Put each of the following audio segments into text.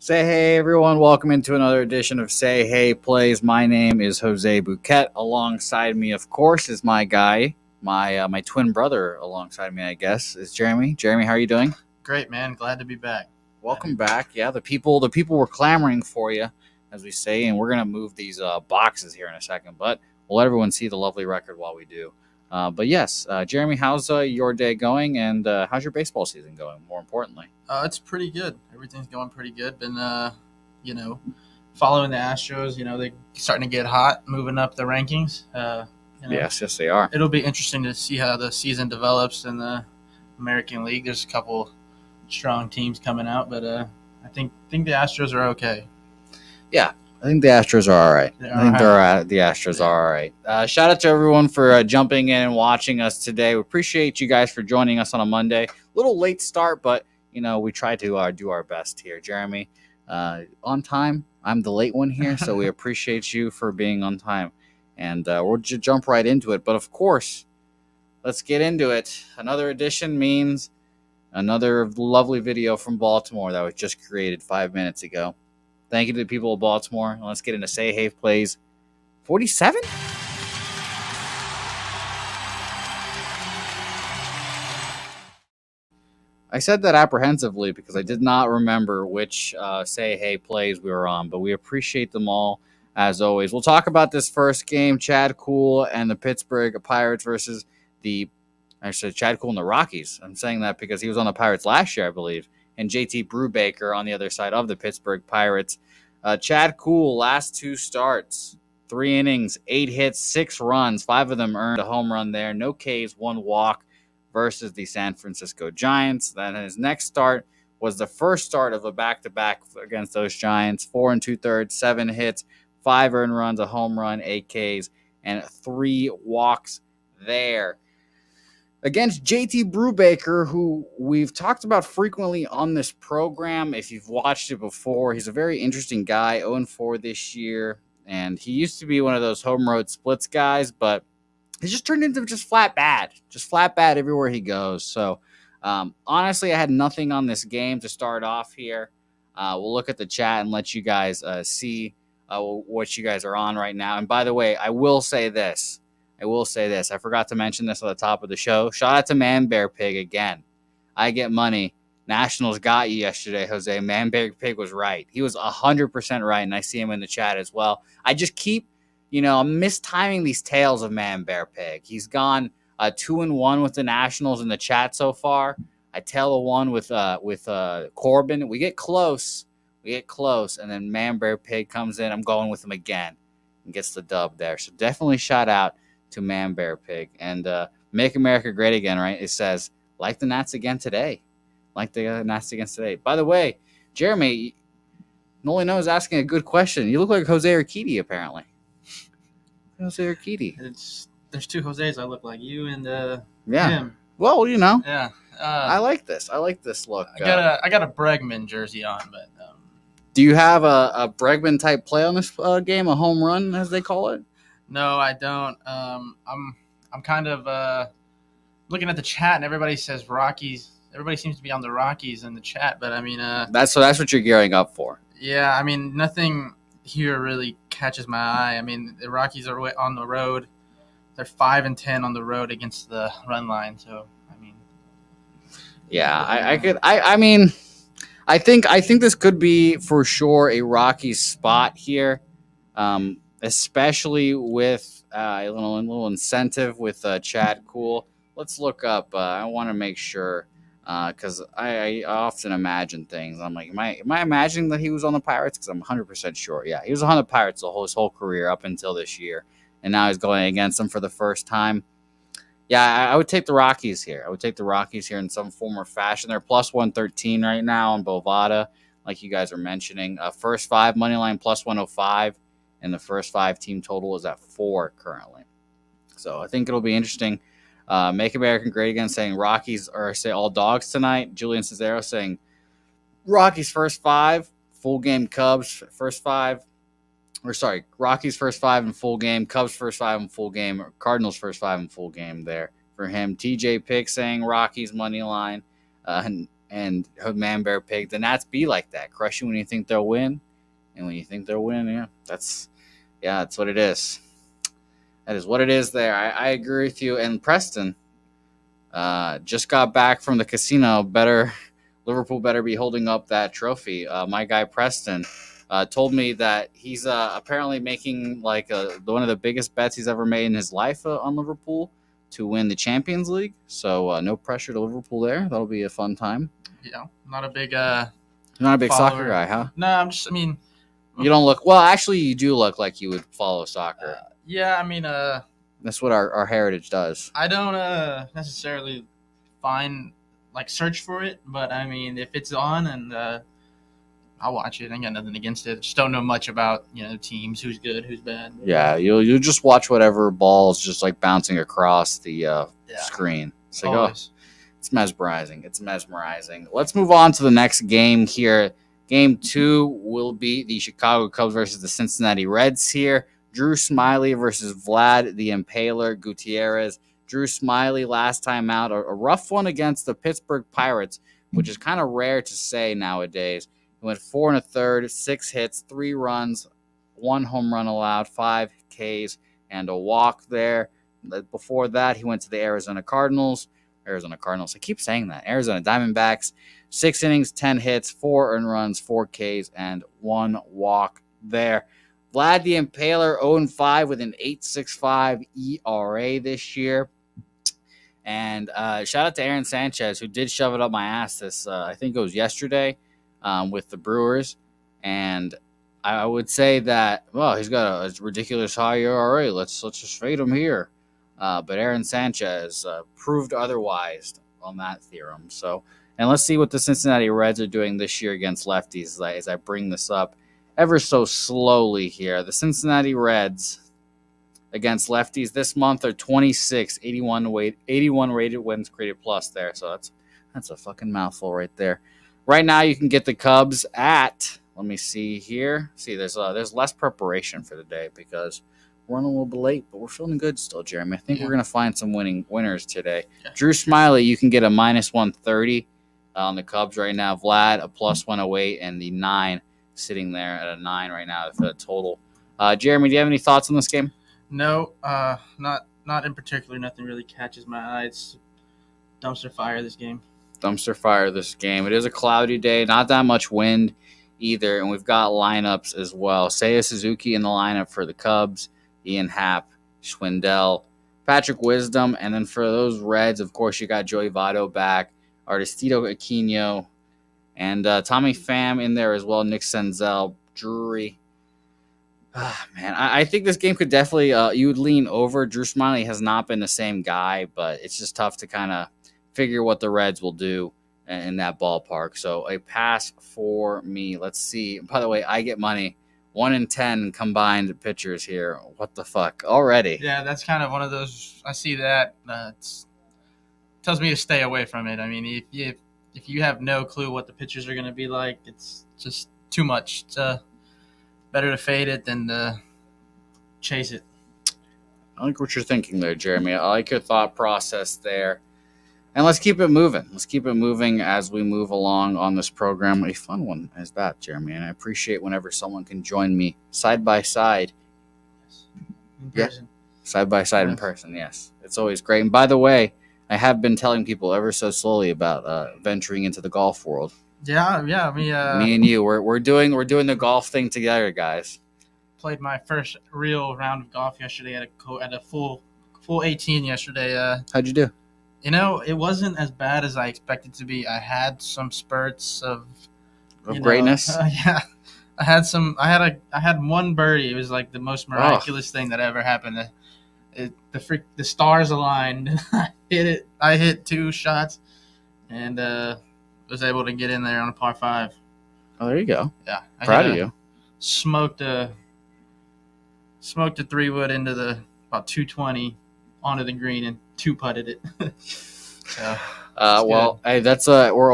Say hey, everyone. Welcome into another edition of Say Hey Plays. My name is Jose Bouquett. Alongside me, of course, is my guy, my twin brother alongside me, I guess, is Jeremy. Jeremy, how are you doing? Great, man. Glad to be back. Welcome back. Yeah, the people were clamoring for you, as we say, and we're going to move these boxes here in a second, but we'll let everyone see the lovely record while we do. But yes, Jeremy, how's your day going, and how's your baseball season going, more importantly? It's pretty good. Everything's going pretty good. Been, following the Astros. They're starting to get hot, moving up the rankings. Yes, they are. It'll be interesting to see how the season develops in the American League. There's a couple strong teams coming out, but I think the Astros are okay. Yeah, I think the Astros are all right. The Astros are all right. Shout out to everyone for jumping in and watching us today. We appreciate you guys for joining us on a Monday. A little late start, but we try to do our best here. Jeremy, on time. I'm the late one here, so we appreciate you for being on time. And we'll just jump right into it. But of course, let's get into it. Another edition means another lovely video from Baltimore that was just created 5 minutes ago. Thank you to the people of Baltimore. Let's get into Say Hey Plays 47? I said that apprehensively because I did not remember which Say Hey Plays we were on, but we appreciate them all as always. We'll talk about this first game, Chad Kuhl and the Pittsburgh Pirates versus Chad Kuhl and the Rockies. I'm saying that because he was on the Pirates last year, I believe. And JT Brubaker on the other side of the Pittsburgh Pirates. Chad Kuhl, last two starts, 3 innings, 8 hits, 6 runs, 5 of them earned a home run there. No Ks, 1 walk versus the San Francisco Giants. Then his next start was the first start of a back-to-back against those Giants. 4 2/3, 7 hits, 5 earned runs, a home run, 8 Ks, and 3 walks there. Against JT Brubaker, who we've talked about frequently on this program. If you've watched it before, he's a very interesting guy, 0-4 this year. And he used to be one of those home road splits guys, but he's just turned into just flat bad everywhere he goes. So, honestly, I had nothing on this game to start off here. We'll look at the chat and let you guys see what you guys are on right now. And by the way, I will say this. I forgot to mention this at the top of the show. Shout out to Man Bear Pig again. I get money. Nationals got you yesterday, Jose. Man Bear Pig was right. He was 100% right, and I see him in the chat as well. I just keep, I'm mistiming these tales of Man Bear Pig. He's gone 2-1 with the Nationals in the chat so far. I tail a 1 with Corbin. We get close, and then Man Bear Pig comes in. I'm going with him again and gets the dub there. So definitely shout out to Man Bear Pig. And Make America Great Again, right? It says, like the Nats again today. Like the Nats against today. By the way, Jeremy, Noli knows asking a good question. You look like Jose Urquidy, apparently. Jose Urquidy. There's 2 Jose's I look like, you and him. Well, Yeah. I like this. I like this look. I got a Bregman jersey on, but do you have a Bregman type play on this game, a home run as they call it? No, I don't. I'm kind of looking at the chat, and everybody says Rockies. Everybody seems to be on the Rockies in the chat, but I mean, that's what you're gearing up for. Yeah, I mean, nothing here really catches my eye. I mean, the Rockies are on the road. They're 5-10 on the road against the run line. So, I mean, yeah, I think this could be for sure a Rockies spot here. Especially with a little incentive with Chad Kuhl. Let's look up. I want to make sure because I often imagine things. I'm like, am I imagining that he was on the Pirates? Because I'm 100% sure. Yeah, he was on the Pirates his whole career up until this year, and now he's going against them for the first time. Yeah, I would take the Rockies here. In some form or fashion. They're plus 113 right now on Bovada, like you guys are mentioning. First 5 money line plus 105. And the first 5 team total is at 4 currently. So I think it'll be interesting. Make America Great Again saying Rockies or say all dogs tonight. Julian Cesaro saying Rockies first 5, full game Cubs first 5. Rockies first 5 in full game, Cubs first 5 in full game, Cardinals first 5 in full game there for him. TJ Pick saying Rockies money line. And and Man Bear Pig. The Nats be like that. Crush you when you think they'll win. And when you think they'll win, that's what it is. That is what it is there. I agree with you. And Preston just got back from the casino. Liverpool better be holding up that trophy. My guy Preston told me that he's apparently making like one of the biggest bets he's ever made in his life on Liverpool to win the Champions League. So no pressure to Liverpool there. That'll be a fun time. Yeah, not a big You're not a big follower. soccer guy, huh? No, You don't look well. Actually, you do look like you would follow soccer. Yeah, That's what our heritage does. I don't necessarily search for it, but if it's on and I'll watch it. I got nothing against it. Just don't know much about teams, who's good, who's bad. Yeah, you'll just watch whatever ball's just like bouncing across the screen. It's like, it's mesmerizing. It's mesmerizing. Let's move on to the next game here. Game 2 will be the Chicago Cubs versus the Cincinnati Reds here. Drew Smyly versus Vlad the Impaler Gutierrez. Drew Smyly last time out, a rough one against the Pittsburgh Pirates, which is kind of rare to say nowadays. He went 4 1/3, 6 hits, 3 runs, 1 home run allowed, 5 Ks, and a walk there. Before that, he went to the Arizona Cardinals. I keep saying that. Arizona Diamondbacks. 6 innings, 10 hits, 4 earned runs, 4 Ks, and 1 walk there. Vlad the Impaler 0-5 with an 8.65 ERA this year. And shout out to Aaron Sanchez, who did shove it up my ass this, I think it was yesterday, with the Brewers. And I would say that, well, he's got a ridiculous high ERA. Let's just fade him here. But Aaron Sanchez proved otherwise on that theorem. So, and let's see what the Cincinnati Reds are doing this year against lefties as I bring this up ever so slowly here. The Cincinnati Reds against lefties this month are 26, 81 rated wins created plus there. So that's a fucking mouthful right there. Right now you can get the Cubs at, let me see here. See, there's less preparation for the day because we're running a little bit late, but we're feeling good still, Jeremy. I think we're going to find some winners today. Yeah. Drew Smyly, you can get a -130 on the Cubs right now. Vlad, a +108, and the 9 sitting there at a 9 right now for the total. Jeremy, do you have any thoughts on this game? No, not in particular. Nothing really catches my eye. It's dumpster fire this game. It is a cloudy day, not that much wind either, and we've got lineups as well. Seiya Suzuki in the lineup for the Cubs, Ian Happ, Schwindel, Patrick Wisdom, and then for those Reds, of course, you got Joey Votto back, Aristito Aquino, and Tommy Pham in there as well, Nick Senzel, Drury. Man, I think this game could definitely, you would lean over. Drew Smyly has not been the same guy, but it's just tough to kind of figure what the Reds will do in that ballpark. So a pass for me. Let's see. By the way, I get money. 1 in 10 combined pitchers here. What the fuck? Already. Yeah, that's kind of one of those. I see that. It tells me to stay away from it. If you have no clue what the pitchers are going to be like, it's just too much. It's better to fade it than to chase it. I like what you're thinking there, Jeremy. I like your thought process there. And let's keep it moving. Let's keep it moving as we move along on this program. A fun one is that, Jeremy. And I appreciate whenever someone can join me side by side. In person. Side by side in person, yes. It's always great. And by the way, I have been telling people ever so slowly about venturing into the golf world. Yeah. Me and you, we're doing the golf thing together, guys. Played my first real round of golf yesterday at a full 18 yesterday. How'd you do? It wasn't as bad as I expected to be. I had some spurts of greatness. Yeah, I had one birdie. It was like the most miraculous thing that ever happened. The stars aligned. I hit 2 shots, and was able to get in there on a par 5. Oh, there you go. Yeah, proud of you. Smoked a 3-wood into about 220 onto the green and 2-putted it. So, hey,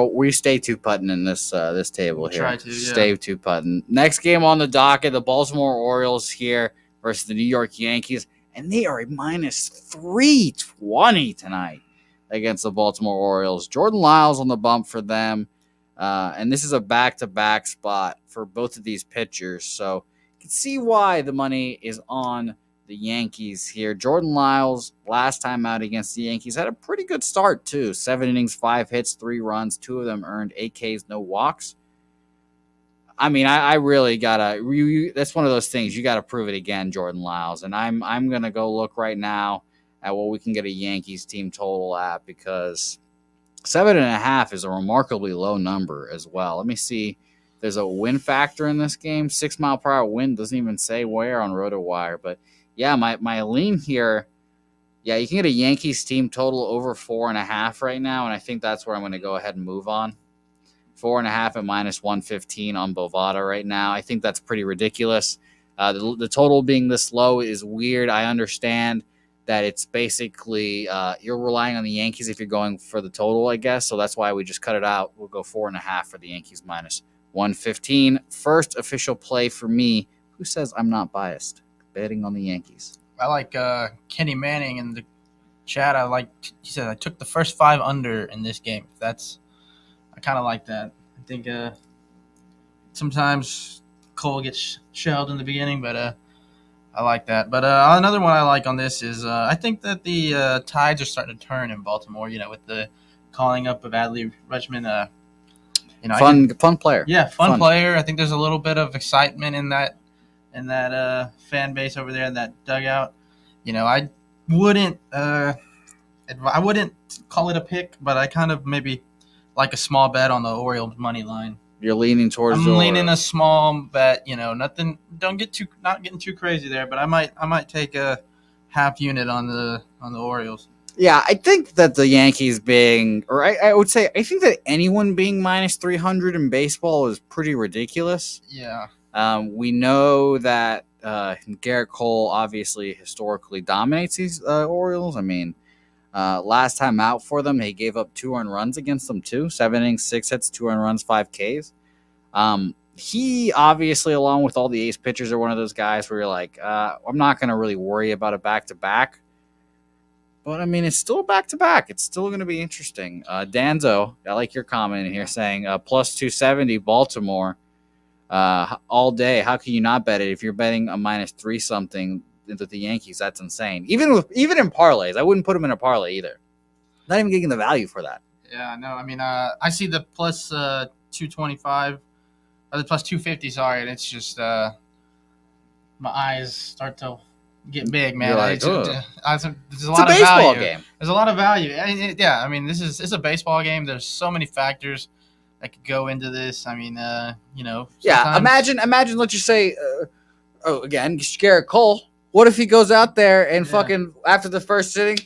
we stay 2-putting in this table here. Try to, yeah. Stay 2-putting. Next game on the docket, the Baltimore Orioles here versus the New York Yankees, and they are a -320 tonight. against the Baltimore Orioles. Jordan Lyles on the bump for them. And this is a back-to-back spot for both of these pitchers. So you can see why the money is on the Yankees here. Jordan Lyles, last time out against the Yankees, had a pretty good start, too. 7 innings, 5 hits, 3 runs. 2 of them earned 8 Ks, no walks. I mean, I really gotta. That's one of those things you gotta prove it again, Jordan Lyles. And I'm gonna go look right now at what we can get a Yankees team total at, because 7.5 is a remarkably low number as well. Let me see. There's a win factor in this game. 6 mile per hour wind, doesn't even say where on RotoWire. But yeah, my lean here. Yeah, you can get a Yankees team total over 4.5 right now, and I think that's where I'm going to go ahead and move on. 4.5 at -115 on Bovada right now. I think that's pretty ridiculous. The total being this low is weird. I understand that it's basically you're relying on the Yankees if you're going for the total, I guess. So that's why we just cut it out. We'll go 4.5 for the Yankees -115. First official play for me. Who says I'm not biased? Betting on the Yankees. I like Kenny Manning in the chat. He said I took the first 5 under in this game. I kind of like that. I think sometimes Cole gets shelled in the beginning, but I like that. But another one I like on this is I think that the tides are starting to turn in Baltimore. With the calling up of Adley Rutschman. Fun player. Yeah, fun player. I think there's a little bit of excitement in that fan base over there in that dugout. I wouldn't call it a pick, but I kind of maybe like a small bet on the Orioles money line. You're leaning towards. I'm leaning a small bet. Nothing. Not getting too crazy there, but I might take a half unit on the Orioles. Yeah, I think that the Yankees being, or I would say, I think that anyone being -300 in baseball is pretty ridiculous. Yeah. We know that Garrett Cole obviously historically dominates these Orioles. I mean, last time out for them, he gave up 2 earned runs against them too. 7 innings, 6 hits, 2 earned runs, 5 Ks. He obviously, along with all the ace pitchers, are one of those guys where you're like, I'm not going to really worry about a back-to-back. But, I mean, it's still a back-to-back. It's still going to be interesting. Danzo, I like your comment in here saying plus 270 Baltimore all day. How can you not bet it if you're betting a -3 something into the Yankees? That's insane. Even in parlays, I wouldn't put them in a parlay either. Not even getting the value for that. Yeah, no. I mean, I see the plus 225 or the plus 250. Sorry, and it's just my eyes start to get big, man. Like, there's a lot of baseball value. Game. There's a lot of value. Yeah, I mean, it's a baseball game. There's so many factors that could go into this. I mean, Yeah, imagine. Let's just say, again, Garrett Cole. What if he goes out there and fucking after the first inning,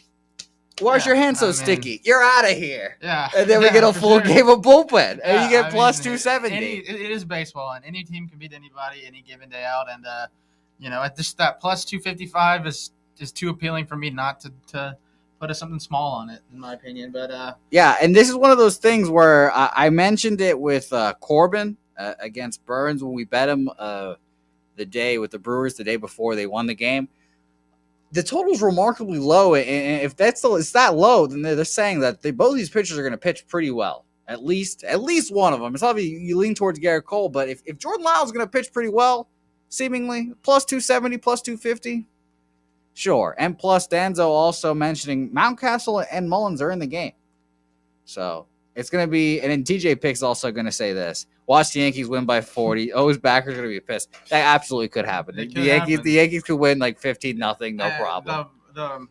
why's your hand so sticky? You're out of here. Yeah, and then we get a full game of bullpen, and you get plus 270. It is baseball, and any team can beat anybody any given day out. And that plus 255 is too appealing for me not to put something small on it, in my opinion. But yeah, and this is one of those things where I mentioned it with Corbin against Burns when we bet him the day with the Brewers the day before they won the game. The total's remarkably low, and if it's that low, then they're saying that both these pitchers are going to pitch pretty well. At least one of them. It's obviously you lean towards Garrett Cole, but if Jordan Lyles is going to pitch pretty well, seemingly plus 270, plus 250, sure. And plus Danzo also mentioning Mountcastle and Mullins are in the game, so it's going to be. And then TJ Pick's also going to say this: watch the Yankees win by 40. O's backers are going to be pissed. That absolutely could happen. The Yankees could win like 15-0, no problem.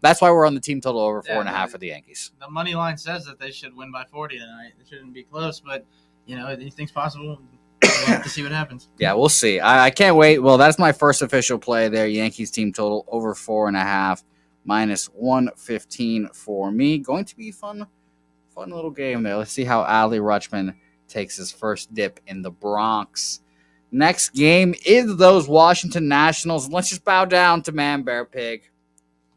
That's why we're on the team total over 4.5 for the Yankees. The money line says that they should win by 40 tonight. It shouldn't be close, but anything's possible. We'll have to see what happens. Yeah, we'll see. I can't wait. Well, that's my first official play there. Yankees team total over 4.5, -115 for me. Going to be fun little game there. Let's see how Adley Rutschman takes his first dip in the Bronx. Next game is those Washington Nationals. Let's just bow down to Man Bear Pig.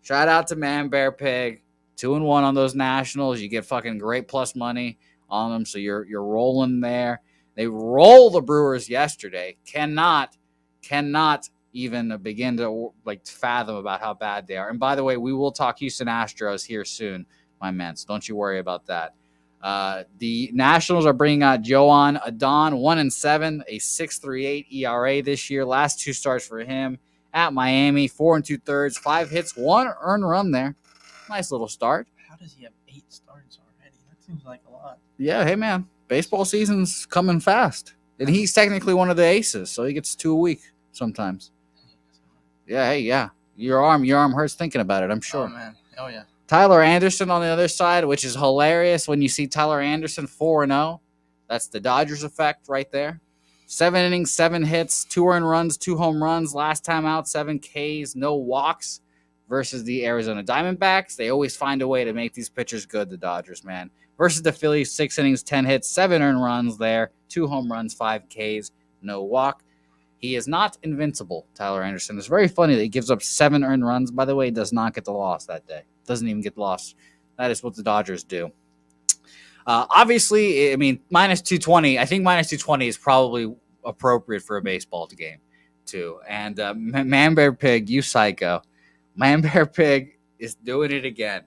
Shout out to Man Bear Pig. 2-1 on those Nationals. You get fucking great plus money on them, so you're rolling there. They roll the Brewers yesterday. Cannot even begin to fathom about how bad they are. And by the way, we will talk Houston Astros here soon. my man. So don't you worry about that. The Nationals are bringing out Joan Adon, 1-7, a 6.38 ERA this year. Last 2 starts for him at Miami, 4 2/3, 5 hits, 1 earned run there. Nice little start. How does he have 8 starts already? That seems like a lot. Yeah, hey man, baseball season's coming fast, and he's technically one of the aces, so he gets 2 a week sometimes. Yeah, hey, yeah, your arm hurts thinking about it. I'm sure. Oh man, oh yeah. Tyler Anderson on the other side, which is hilarious when you see Tyler Anderson 4-0. That's the Dodgers effect right there. 7 innings, 7 hits, 2 earned runs, 2 home runs. Last time out, 7 Ks, no walks versus the Arizona Diamondbacks. They always find a way to make these pitchers good, the Dodgers, man. Versus the Phillies, 6 innings, 10 hits, 7 earned runs there, 2 home runs, 5 Ks, no walk. He is not invincible, Tyler Anderson. It's very funny that he gives up 7 earned runs. By the way, he does not get the loss that day. Doesn't even get lost. That is what the Dodgers do. Obviously, I mean, minus 220. I think minus 220 is probably appropriate for a baseball game, too. And Man Bear Pig, you psycho. Man Bear Pig is doing it again.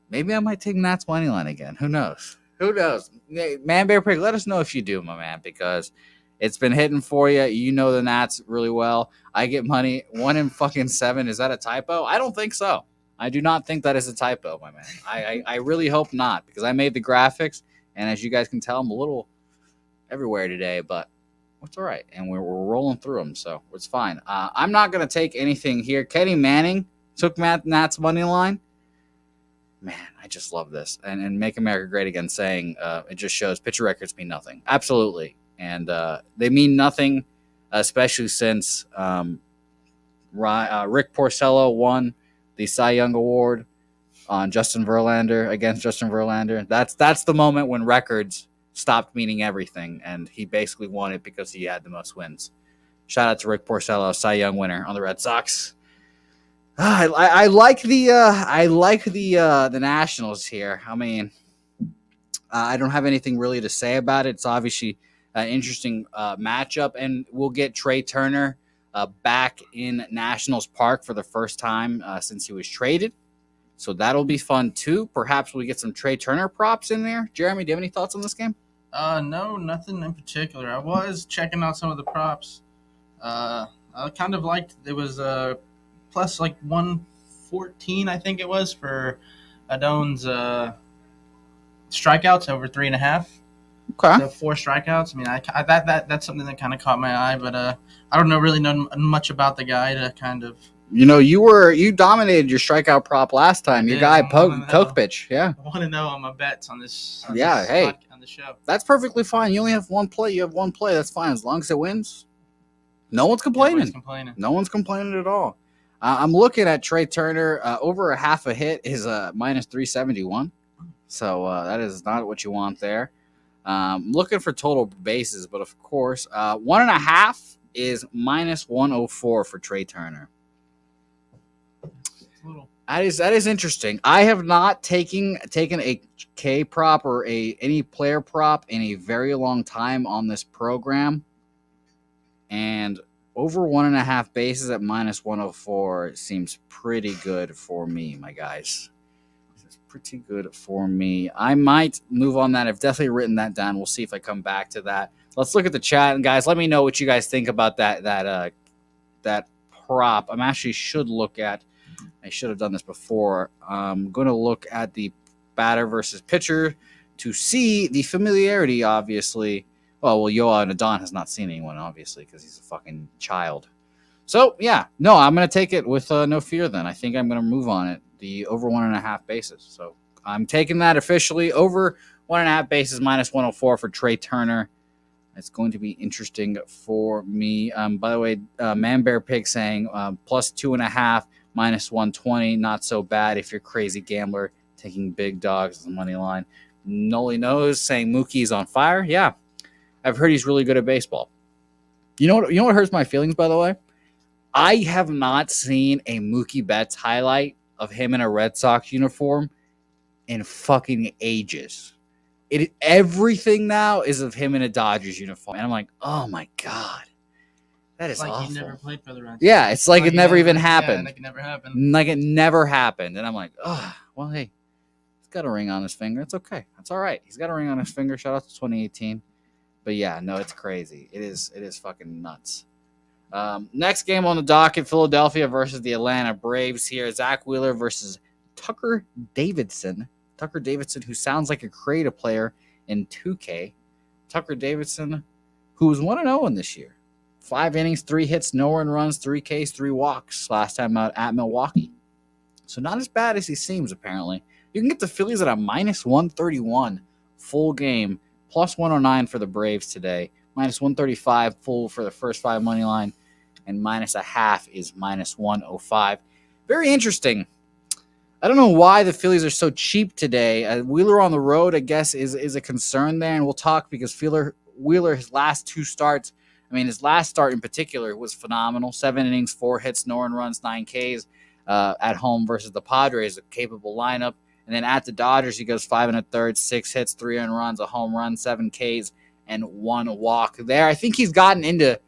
Maybe I might take Nats money line again. Who knows? Who knows? Man Bear Pig, let us know if you do, my man, because it's been hitting for you. You know the Nats really well. I get money 1-7. Is that a typo? I don't think so. I do not think that is a typo, my man. I really hope not, because I made the graphics, and as you guys can tell, I'm a little everywhere today, but it's all right, and we're rolling through them, so it's fine. I'm not going to take anything here. Kenny Manning took Nats money line. Man, I just love this. And Make America Great Again saying it just shows pitcher records mean nothing. Absolutely. And they mean nothing, especially since Rick Porcello won the Cy Young Award on Justin Verlander against Justin Verlander. That's the moment when records stopped meaning everything, and he basically won it because he had the most wins. Shout out to Rick Porcello, Cy Young winner on the Red Sox. I like the Nationals here. I mean, I don't have anything really to say about it. It's obviously an interesting matchup, and we'll get Trey Turner back in Nationals Park for the first time since he was traded. So that'll be fun too. Perhaps we get some Trey Turner props in there. Jeremy, do you have any thoughts on this game? No, nothing in particular. I was checking out some of the props. I kind of liked it was plus like 114, I think it was, for Adon's strikeouts over 3.5. Okay. So 4 strikeouts. I mean, that's something that kind of caught my eye, but I don't really know much about the guy to kind of. You know, you dominated your strikeout prop last time. Your guy Poke pitch, yeah. I want to know on my bets on this. On the show. That's perfectly fine. You only have one play. You have one play. That's fine as long as it wins. No one's complaining. No one's complaining at all. I'm looking at Trey Turner. Over a half a hit is minus 371. So that is not what you want there. Looking for total bases, but of course, 1.5 is minus 104 for Trey Turner. That is interesting. I have not taken a K prop or any player prop in a very long time on this program, and over 1.5 bases at minus 104 seems pretty good for me, my guys. It's pretty good for me. I might move on that. I've definitely written that down. We'll see if I come back to that. Let's look at the chat, and guys, let me know what you guys think about that prop. I should have done this before. I'm going to look at the batter versus pitcher to see the familiarity, obviously. Well, Yoa Nadon has not seen anyone, obviously, because he's a fucking child. So, yeah. No, I'm going to take it with no fear then. I think I'm going to move on it. The over 1.5 bases. So, I'm taking that officially. Over 1.5 bases, minus 104 for Trey Turner. It's going to be interesting for me. By the way, Man Bear Pig saying plus 2.5, minus 120. Not so bad if you're a crazy gambler taking big dogs as a money line. Nolly Nose saying Mookie's on fire. Yeah, I've heard he's really good at baseball. You know what hurts my feelings, by the way? I have not seen a Mookie Betts highlight of him in a Red Sox uniform in fucking ages. Everything now is of him in a Dodgers uniform. And I'm like, oh my God. That is awful. He never played for the Reds. Yeah, it's like it never even happened. Yeah, like it never happened. Like it never happened. And I'm like, oh, Well, hey, he's got a ring on his finger. It's okay. That's all right. He's got a ring on his finger. Shout out to 2018. But yeah, no, it's crazy. It is fucking nuts. Next game on the docket, Philadelphia versus the Atlanta Braves here. Zach Wheeler versus Tucker Davidson. Tucker Davidson, who sounds like a creative player in 2K. Tucker Davidson, who was 1-0 in this year. 5 innings, 3 hits, no earned runs, 3 Ks, 3 walks last time out at Milwaukee. So not as bad as he seems, apparently. You can get the Phillies at a minus 131 full game, plus 109 for the Braves today. Minus 135 full for the first 5 money line, and minus a half is minus 105. Very interesting. I don't know why the Phillies are so cheap today. Wheeler on the road, I guess, is a concern there, and we'll talk because Wheeler, his last 2 starts, his last start in particular was phenomenal. 7 innings, 4 hits, no earned runs, 9 Ks at home versus the Padres, a capable lineup. And then at the Dodgers, he goes 5 1/3, 6 hits, 3 earned runs, a home run, 7 Ks, and 1 walk there. I think he's gotten into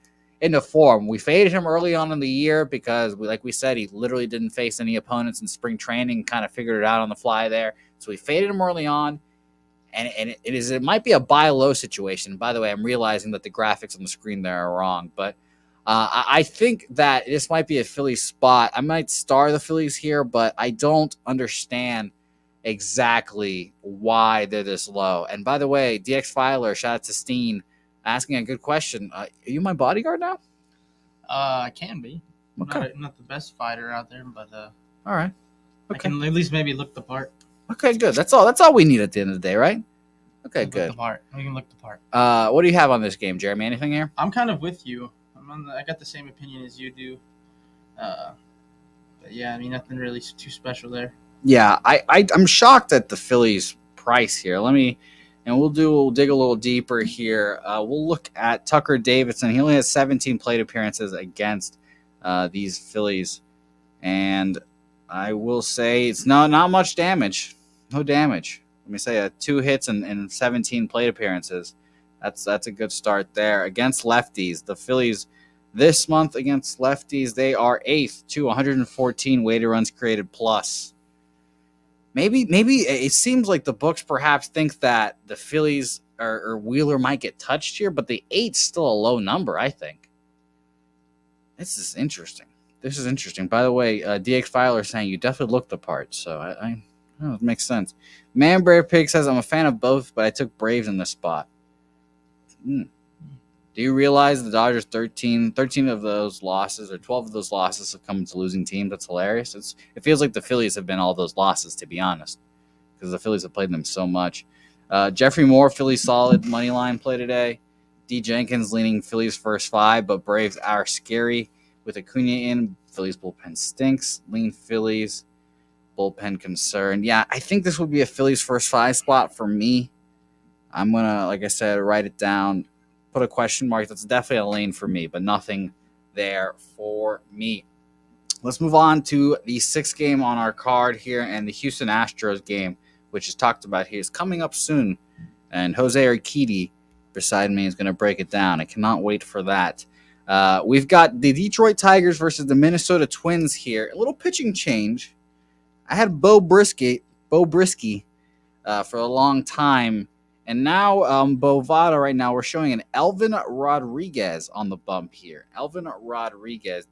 form. We faded him early on in the year because, like we said, he literally didn't face any opponents in spring training, kind of figured it out on the fly there. So we faded him early on, and it might be a buy low situation. By the way, I'm realizing that the graphics on the screen there are wrong, but I think that this might be a Phillies spot. I might star the Phillies here, but I don't understand exactly why they're this low. And by the way, DX Filer, shout out to Steen, asking a good question. Are you my bodyguard now? I can be. Okay. Not the best fighter out there, but all right. Okay. I can at least maybe look the part. Okay, good. That's all we need at the end of the day, right? Okay, good. We can look the part. What do you have on this game, Jeremy? Anything here? I'm kind of with you. I got the same opinion as you do. But yeah, nothing really too special there. Yeah, I'm shocked at the Phillies price here. We'll dig a little deeper here. We'll look at Tucker Davidson. He only has 17 plate appearances against these Phillies, and I will say it's not much damage. No damage. Let me say 2 hits and 17 plate appearances. That's a good start there against lefties. The Phillies this month against lefties, they are 8th to 114 weighted runs created plus. Maybe it seems like the books perhaps think that the Phillies or Wheeler might get touched here, but the 8's still a low number, I think. This is interesting. By the way, DX Filer saying you definitely looked the part, so I it makes sense. Man Brave Pig says I'm a fan of both, but I took Braves in this spot. Do you realize the Dodgers 13 of those losses or 12 of those losses have come to losing teams? That's hilarious. It feels like the Phillies have been all those losses, to be honest, because the Phillies have played them so much. Jeffrey Moore, Phillies solid money line play today. D. Jenkins leaning Phillies first 5, but Braves are scary with Acuna in. Phillies bullpen stinks. Lean Phillies bullpen concern. Yeah, I think this would be a Phillies first 5 spot for me. I'm going to, like I said, write it down, put a question mark. That's definitely a lane for me, but nothing there for me. Let's move on to the 6th game on our card here, and the Houston Astros game, which is talked about here, is coming up soon. And Jose Urquidy beside me is going to break it down. I cannot wait for that. We've got the Detroit Tigers versus the Minnesota Twins here. A little pitching change. I had Bo Brisky for a long time. And now, Bovada right now, we're showing an Elvin Rodriguez on the bump here. Elvin Rodriguez.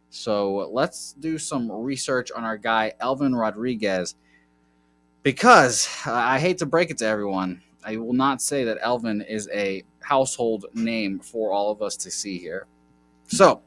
So let's do some research on our guy, Elvin Rodriguez. Because I hate to break it to everyone, I will not say that Elvin is a household name for all of us to see here. So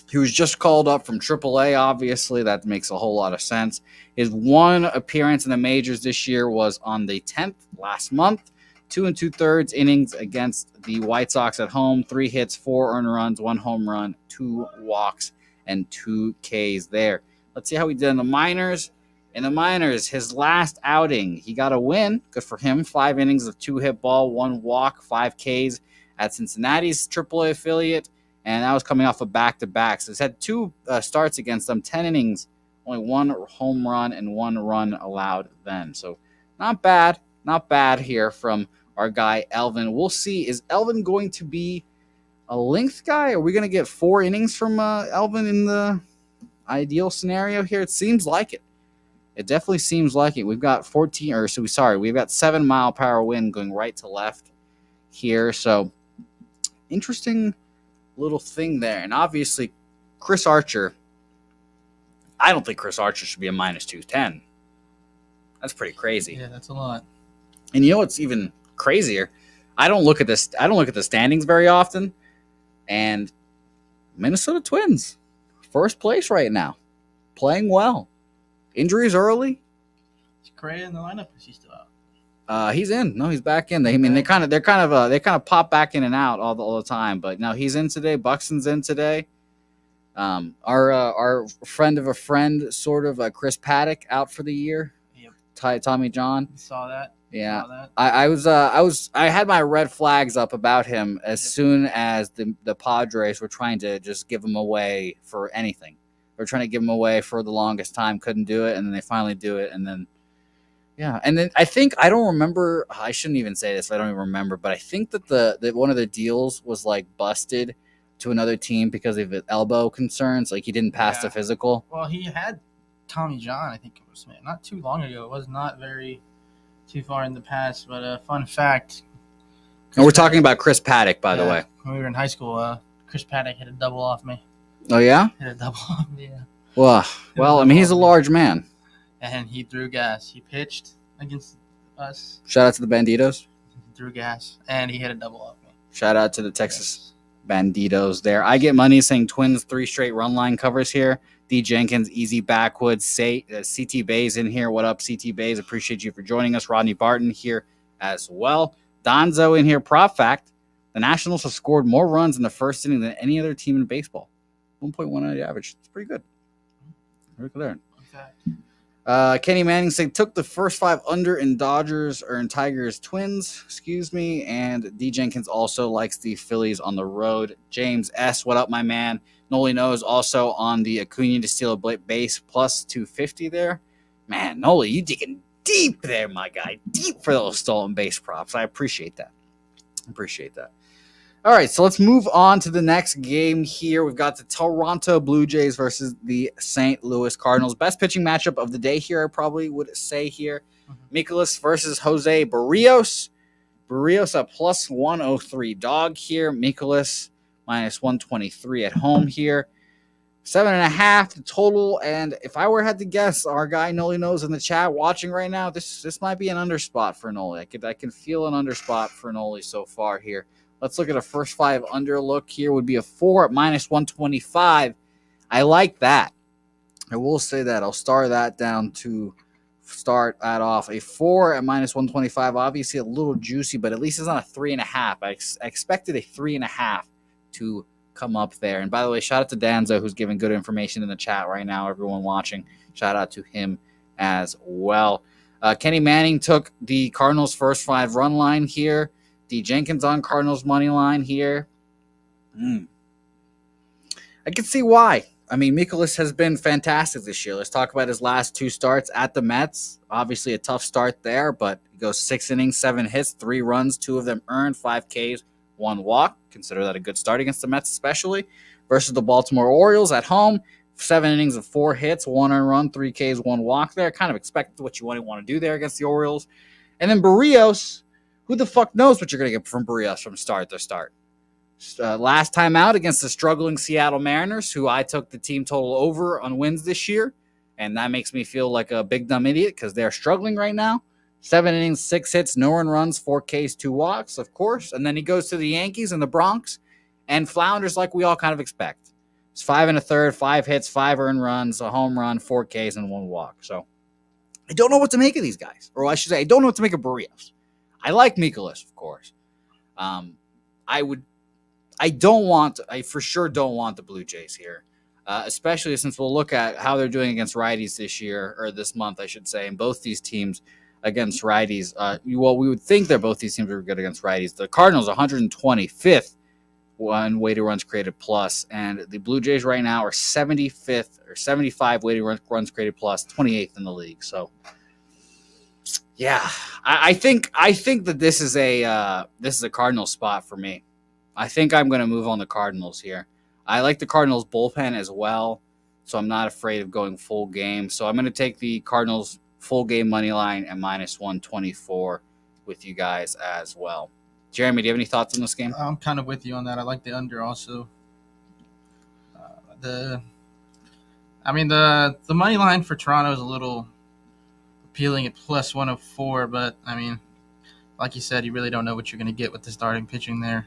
he was just called up from AAA, obviously. That makes a whole lot of sense. His 1 appearance in the majors this year was on the 10th last month. 2 2/3 innings against the White Sox at home. 3 hits, 4 earned runs, 1 home run, 2 walks, and 2 Ks there. Let's see how he did in the minors. In the minors, his last outing, he got a win. Good for him. 5 innings of 2-hit ball, 1 walk, 5 Ks at Cincinnati's AAA affiliate. And that was coming off a back-to-back. So he's had 2 starts against them, 10 innings, only 1 home run and 1 run allowed then. So not bad here from our guy Elvin. We'll see. Is Elvin going to be a length guy? Are we going to get 4 innings from Elvin in the ideal scenario here? It seems like it. It definitely seems like it. We've got 7-mile-per-hour wind going right to left here. So interesting little thing there. And obviously, Chris Archer. I don't think Chris Archer should be a minus 210. That's pretty crazy. Yeah, that's a lot. And you know what's even crazier? I don't look at the standings very often. And Minnesota Twins, first place right now, playing well. Injuries early. Is Correa in the lineup? Is he still out? He's in. No, he's back in. They kind of pop back in and out all the time. But no, he's in today. Buxton's in today. Our friend of a friend, sort of, Chris Paddock, out for the year. Yep. Tommy John. Saw that. Yeah. Saw that. I had my red flags up about him as soon as the Padres were trying to just give him away for anything. They were trying to give him away for the longest time, couldn't do it, and then they finally do it, and then. Yeah, and then I don't remember. I shouldn't even say this. I don't even remember, but I think that one of the deals was like busted to another team because of elbow concerns. Like he didn't pass the physical. Well, he had Tommy John. I think it was not too long ago. It was not very too far in the past. But a fun fact. And we're talking about Chris Paddock, by the way. When we were in high school, Chris Paddock hit a double off me. Oh yeah. Hit a double off me. Yeah. Well, I mean, he's a large man. And he threw gas. He pitched against us. Shout out to the Banditos. He threw gas, and he hit a double off me. Shout out to the Texas Banditos there. I get money saying Twins 3 straight run line covers here. D. Jenkins, Easy Backwoods, CT Bays in here. What up, CT Bays? Appreciate you for joining us. Rodney Barton here as well. Donzo in here. Prop fact, the Nationals have scored more runs in the first inning than any other team in baseball. 1.1 average. It's pretty good. Very good there. Kenny Manning said took the first 5 under in Tigers Twins, and D. Jenkins also likes the Phillies on the road. James S., what up, my man? Noli knows also on the Acuna to steal a base plus 250 there. Man, Noli, you digging deep there, my guy. Deep for those stolen base props. I appreciate that. All right, so let's move on to the next game here. We've got the Toronto Blue Jays versus the St. Louis Cardinals. Best pitching matchup of the day here, I probably would say here. Mikolas versus Jose Barrios. Barrios a plus 103 dog here. Mikolas minus 123 at home here. 7.5 total. And if I had to guess, our guy Noli knows in the chat watching right now, this might be an under spot for Noli. I can feel an under spot for Noli so far here. Let's look at a first 5 under look here. Would be a 4 at minus 125. I like that. I will say that. I'll star that down to start that off. A 4 at minus 125. Obviously a little juicy, but at least it's not a 3.5. I expected a 3.5 to come up there. And by the way, shout out to Danzo, who's giving good information in the chat right now. Everyone watching, shout out to him as well. Kenny Manning took the Cardinals' first 5 run line here. D. Jenkins on Cardinals money line here. I can see why. I mean, Mikolas has been fantastic this year. Let's talk about his last 2 starts at the Mets. Obviously a tough start there, but he goes 6 innings, 7 hits, 3 runs, 2 of them earned, 5 Ks, 1 walk. Consider that a good start against the Mets especially. Versus the Baltimore Orioles at home. 7 innings of 4 hits, 1 earned run, 3 Ks, 1 walk there. Kind of expected what you want to do there against the Orioles. And then Barrios. Who the fuck knows what you're going to get from Barrios from start to start? Last time out against the struggling Seattle Mariners, who I took the team total over on wins this year, and that makes me feel like a big dumb idiot because they're struggling right now. 7 innings, 6 hits, no earned runs, 4 Ks, 2 walks, of course. And then he goes to the Yankees and the Bronx and flounders like we all kind of expect. It's 5 1/3, 5 hits, 5 earned runs, a home run, 4 Ks, and 1 walk. So I don't know what to make of these guys. Or I should say, I don't know what to make of Barrios. I like Mikolas, of course. I for sure don't want the Blue Jays here, especially since we'll look at how they're doing against righties this year, or this month, I should say, and both these teams against righties. We would think that both these teams are good against righties. The Cardinals 125th on weighted runs created plus, and the Blue Jays right now are 75th or 75 weighted runs created plus, 28th in the league. So. Yeah, I think that this is a Cardinal spot for me. I think I'm going to move on the Cardinals here. I like the Cardinals bullpen as well. so I'm not afraid of going full game. So I'm going to take the Cardinals full game money line at -124 with you guys as well. Jeremy, do you have any thoughts on this game? I'm kind of with you on that. I like the under also. The money line for Toronto is a little appealing at +104, but I mean, like you said, you really don't know what you're going to get with the starting pitching there.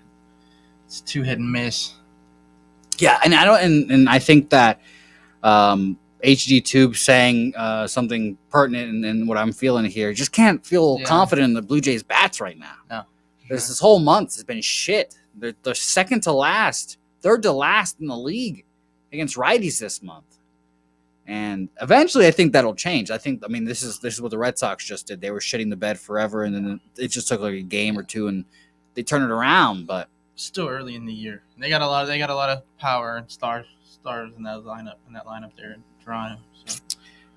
It's too hit and miss. Yeah, and I think that HD Tube saying something pertinent in what I'm feeling here. Just can't feel confident in the Blue Jays bats right now. No. This whole month has been shit. They're second to last, third to last in the league against righties this month. And eventually, I think that'll change. This is what the Red Sox just did. They were shitting the bed forever, and then it just took like a game or two, and they turned it around. But still early in the year, they got a lot of power and stars in that lineup there in Toronto. So.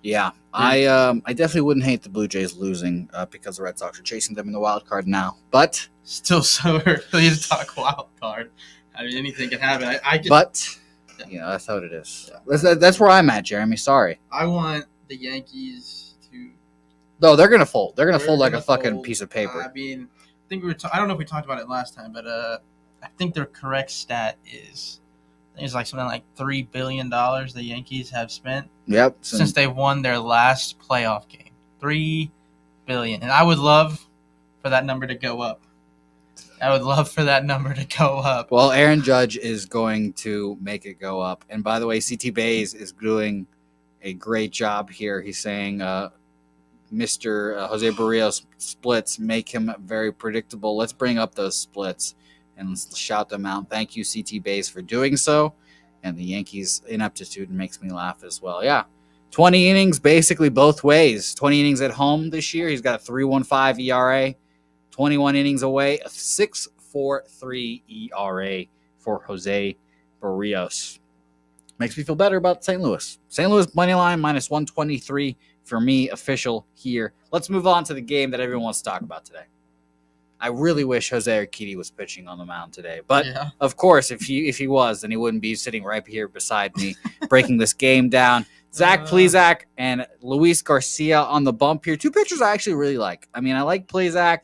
Yeah, I definitely wouldn't hate the Blue Jays losing because the Red Sox are chasing them in the wild card now. But still so early to talk wild card. I mean, anything can happen. That's how it is. That's where I'm at, Jeremy. Sorry. I want the Yankees to. No, they're gonna fold. They're gonna fold like a fucking piece of paper. I mean, I think I don't know if we talked about it last time, but I think their correct stat is. I think it's like something like $3 billion the Yankees have spent. Yep. Since they won their last playoff game, $3 billion, and I would love for that number to go up. Well, Aaron Judge is going to make it go up. And by the way, CT Bays is doing a great job here. He's saying Mr. Jose Barrios splits make him very predictable. Let's bring up those splits and let's shout them out. Thank you, CT Bays, for doing so. And the Yankees' ineptitude makes me laugh as well. Yeah. 20 innings basically both ways. 20 innings at home this year. He's got a 3.15 ERA. 21 innings away, a 6.43 ERA for Jose Barrios. Makes me feel better about St. Louis. St. Louis money line -123 for me, official here. Let's move on to the game that everyone wants to talk about today. I really wish Jose Urquidy was pitching on the mound today. But, Of course, if he was, then he wouldn't be sitting right here beside me breaking this game down. Zach Plesac and Luis Garcia on the bump here. Two pitchers I actually really like. I mean, I like Plesac.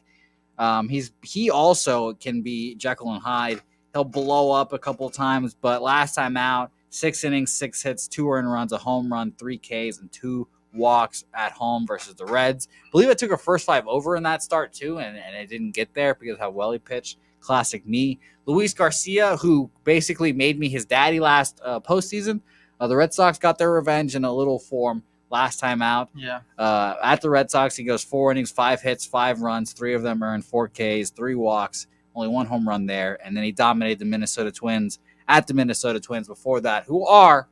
He also can be Jekyll and Hyde. He'll blow up a couple times, but last time out, 6 innings, 6 hits, 2 earned runs, a home run, 3 Ks, and 2 walks at home versus the Reds. I believe I took a first 5 over in that start too, and it didn't get there because of how well he pitched. Classic me. Luis Garcia, who basically made me his daddy last postseason. The Red Sox got their revenge in a little form last time out. Yeah. At the Red Sox, he goes 4 innings, 5 hits, 5 runs, 3 of them earned, 4 Ks, 3 walks, only 1 home run there. And then he dominated the Minnesota Twins at the Minnesota Twins before that, who are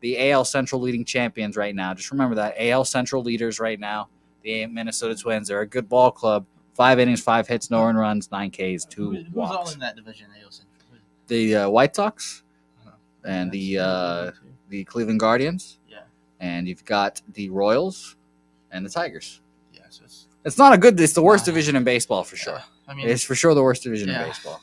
the AL Central leading champions right now. Just remember that. AL Central leaders right now. The Minnesota Twins are a good ball club. 5 innings, 5 hits, no earned runs, 9 Ks, 2 walks. Who's all in that division, AL Central? The White Sox and the Cleveland Guardians. And you've got the Royals and the Tigers. Yeah, so it's not a good. It's the worst division in baseball for sure. I mean, it's for sure the worst division in baseball.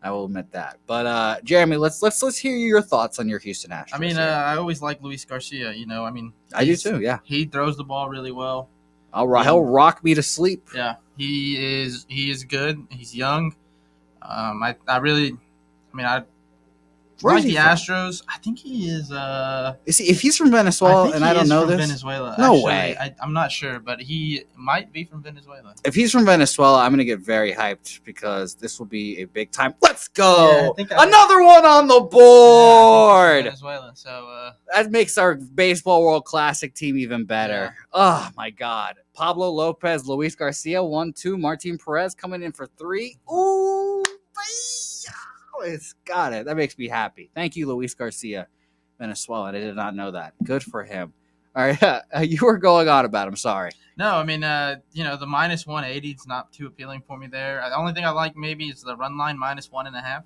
I will admit that. But Jeremy, let's hear your thoughts on your Houston Astros. I mean, I always like Luis Garcia. I do too. Yeah, he throws the ball really well. He'll rock me to sleep. Yeah, he is good. He's young. Like the Astros, I think he is. If he's from Venezuela, and I don't know this, Venezuela. No way. I'm not sure, but he might be from Venezuela. If he's from Venezuela, I'm gonna get very hyped because this will be a big time. Let's go! Another one on the board. Venezuela. So that makes our baseball world classic team even better. Yeah. Oh my God! Pablo Lopez, Luis Garcia, 1-2. Martin Perez coming in for 3. Ooh. It's got it. That makes me happy. Thank you, Luis Garcia, Venezuelan. I did not know that. Good for him. All right, you were going on about him. Sorry. No, I mean, the -180 is not too appealing for me there. The only thing I like maybe is the run line -1.5.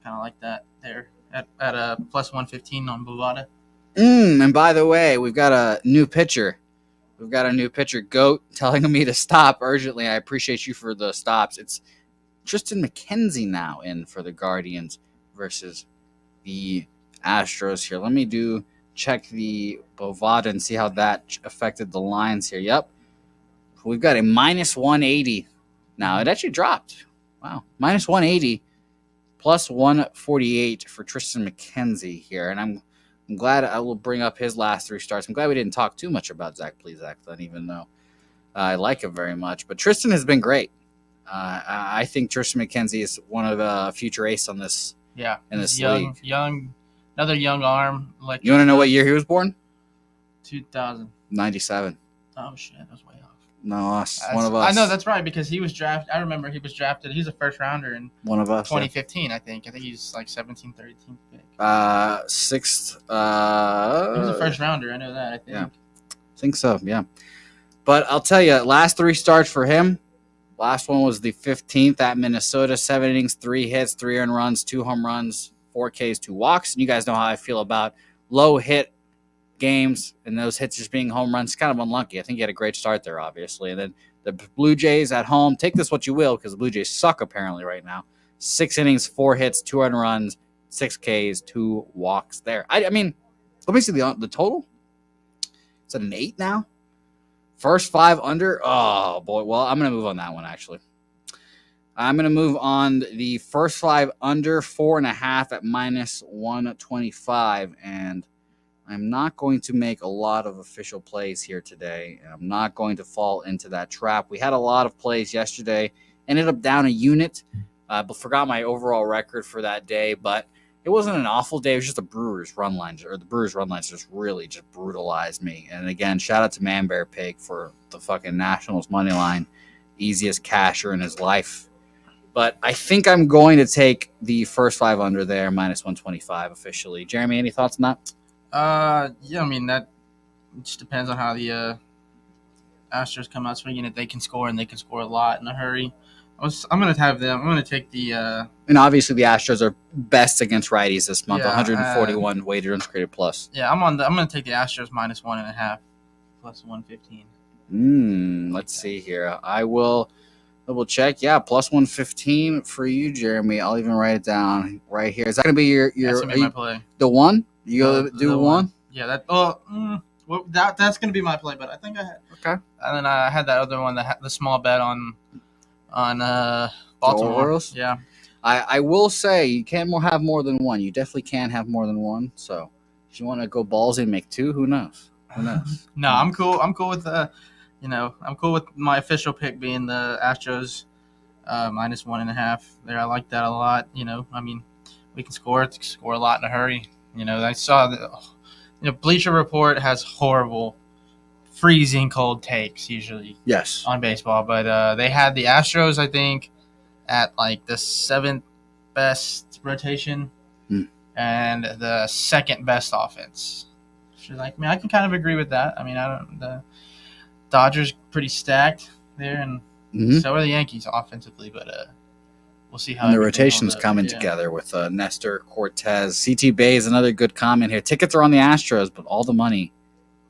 Kind of like that there at a +115 on Bovada. And by the way, we've got a new pitcher. Goat, telling me to stop urgently. I appreciate you for the stops. It's Tristan McKenzie now in for the Guardians versus the Astros here. Let me do check the Bovada and see how that affected the lines here. Yep. We've got a minus 180. Now, it actually dropped. Wow. Minus 180, plus 148 for Tristan McKenzie here. And I'm glad I will bring up his last 3 starts. I'm glad we didn't talk too much about Zach Plesac then, even though I like him very much. But Tristan has been great. I think Tristan McKenzie is one of the future ace on this. Yeah, in this young, league. Another young arm. Like you want to know what year he was born? 2000. 97. Oh shit, that was way off. No, one of us. I know that's right because he was drafted. I remember he was drafted. He's a first rounder in one of us. 2015. Yeah. I think he's like 17th, 13th pick. Sixth. He was a first rounder. I know that. I think. Yeah, I think so. Yeah, but I'll tell you, last 3 starts for him. Last one was the 15th at Minnesota. 7 innings, 3 hits, 3 earned runs, 2 home runs, 4 Ks, 2 walks. And you guys know how I feel about low hit games and those hits just being home runs. It's kind of unlucky. I think he had a great start there, obviously. And then the Blue Jays at home, take this what you will, because the Blue Jays suck apparently right now. 6 innings, 4 hits, 2 earned runs, 6 Ks, 2 walks there. I mean, let me see the total. Is that an 8 now? First 5 under. Oh, boy. Well, I'm going to move on that one, actually. I'm going to move on the first 5 under 4.5 at minus 125. And I'm not going to make a lot of official plays here today. And I'm not going to fall into that trap. We had a lot of plays yesterday. Ended up down a unit. But forgot my overall record for that day. But it wasn't an awful day. It was just the Brewers run lines just really just brutalized me. And again, shout out to Man Bear Pig for the fucking Nationals money line. Easiest casher in his life. But I think I'm going to take the first 5 under there, minus 125 officially. Jeremy, any thoughts on that? Yeah, I mean, that just depends on how the Astros come out swinging. If they can score, and they can score a lot in a hurry. I'm going to have them. I'm going to take the. And obviously, the Astros are best against righties this month. 141 weighted runs created plus. Yeah, I'm going to take the Astros minus 1.5, plus 115. Let's see here. I will double check. Yeah, plus 115 for you, Jeremy. I'll even write it down right here. Is that going to be your that's gonna be my play? The one you go do the one? Yeah, that. Well, that's going to be my play. But I think I had. Okay. And then I had that other one, the small bet on Baltimore. Orioles? Yeah. I will say you can have more than one. You definitely can have more than one. So if you want to go balls and make 2, who knows? No, I'm cool. I'm cool with I'm cool with my official pick being the Astros minus 1.5 there. I like that a lot. I mean, we can score a lot in a hurry. I saw Bleacher Report has horrible, freezing cold takes usually. Yes. On baseball, but they had the Astros, I think, at like the 7th best rotation and the 2nd best offense. I can kind of agree with that. I mean, the Dodgers pretty stacked there, and so are the Yankees offensively, but we'll see how. And the rotation's coming together with Nestor Cortez. CT Bay is another good comment here. Tickets are on the Astros, but all the money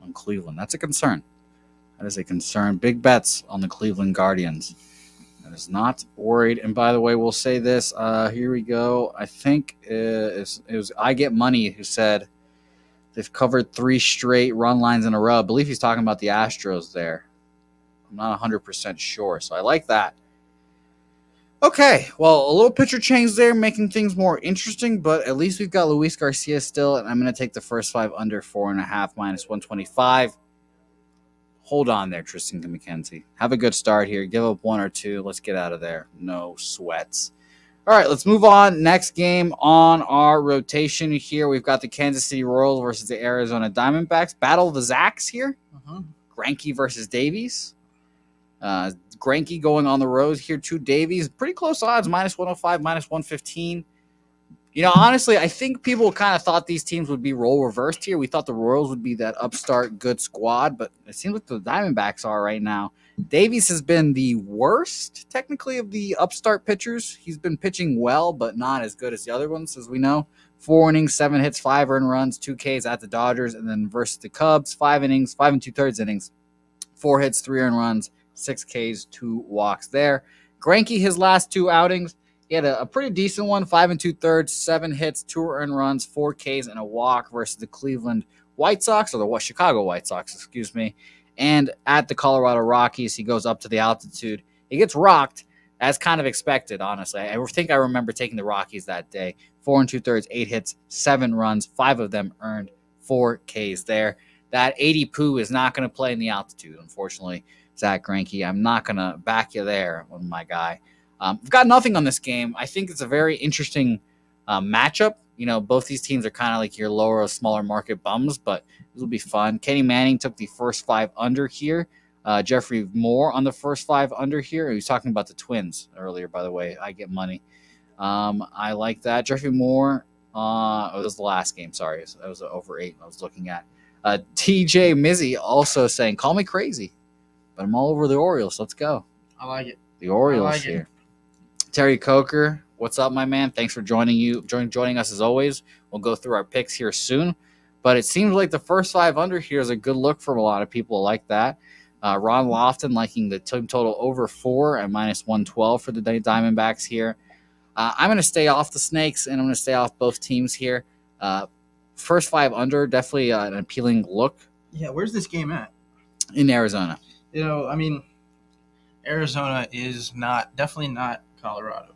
on Cleveland. That's a concern. That is a concern. Big bets on the Cleveland Guardians. That is not worried. And by the way, we'll say this. Here we go. I think it was I Get Money who said they've covered 3 straight run lines in a row. I believe he's talking about the Astros there. I'm not 100% sure, so I like that. Okay, well, a little pitcher change there, making things more interesting, but at least we've got Luis Garcia still, and I'm going to take the first 5 under 4.5, minus 125. Hold on there, Tristan McKenzie. Have a good start here. Give up 1 or 2. Let's get out of there. No sweats. All right, let's move on. Next game on our rotation here. We've got the Kansas City Royals versus the Arizona Diamondbacks. Battle of the Zacks here. Greinke versus Davies. Greinke going on the road here to Davies. Pretty close odds, minus 105, minus 115. Honestly, I think people kind of thought these teams would be role reversed here. We thought the Royals would be that upstart good squad, but it seems like the Diamondbacks are right now. Davies has been the worst, technically, of the upstart pitchers. He's been pitching well, but not as good as the other ones, as we know. 4 innings, 7 hits, 5 earned runs, 2 Ks at the Dodgers, and then versus the Cubs, 5 innings, 5 2/3 innings, 4 hits, 3 earned runs, 6 Ks, 2 walks there. Greinke, his last 2 outings, he had a pretty decent one, 5 2/3, 7 hits, 2 earned runs, 4 Ks, and a walk versus the Cleveland White Sox, or the Chicago White Sox, excuse me. And at the Colorado Rockies, he goes up to the altitude. He gets rocked, as kind of expected, honestly. I think I remember taking the Rockies that day. 4 2/3, 8 hits, 7 runs, 5 of them earned, 4 Ks there. That 80 poo is not going to play in the altitude, unfortunately, Zach Greinke. I'm not going to back you there, my guy. We've got nothing on this game. I think it's a very interesting matchup. Both these teams are kind of like your lower, smaller market bums, but this will be fun. Kenny Manning took the first 5 under here. Jeffrey Moore on the first 5 under here. He was talking about the Twins earlier, by the way. I get money. I like that. Jeffrey Moore. It was the last game. Sorry. That was over 8 I was looking at. TJ Mizzy also saying, call me crazy, but I'm all over the Orioles. Let's go. I like it. The Orioles here. Terry Coker, what's up, my man? Thanks for joining us as always. We'll go through our picks here soon. But it seems like the first 5 under here is a good look from a lot of people like that. Ron Lofton liking the team total over 4 at -112 for the Diamondbacks here. I'm going to stay off the Snakes, and I'm going to stay off both teams here. First 5 under, definitely an appealing look. Yeah, where's this game at? In Arizona. Arizona is definitely not Colorado.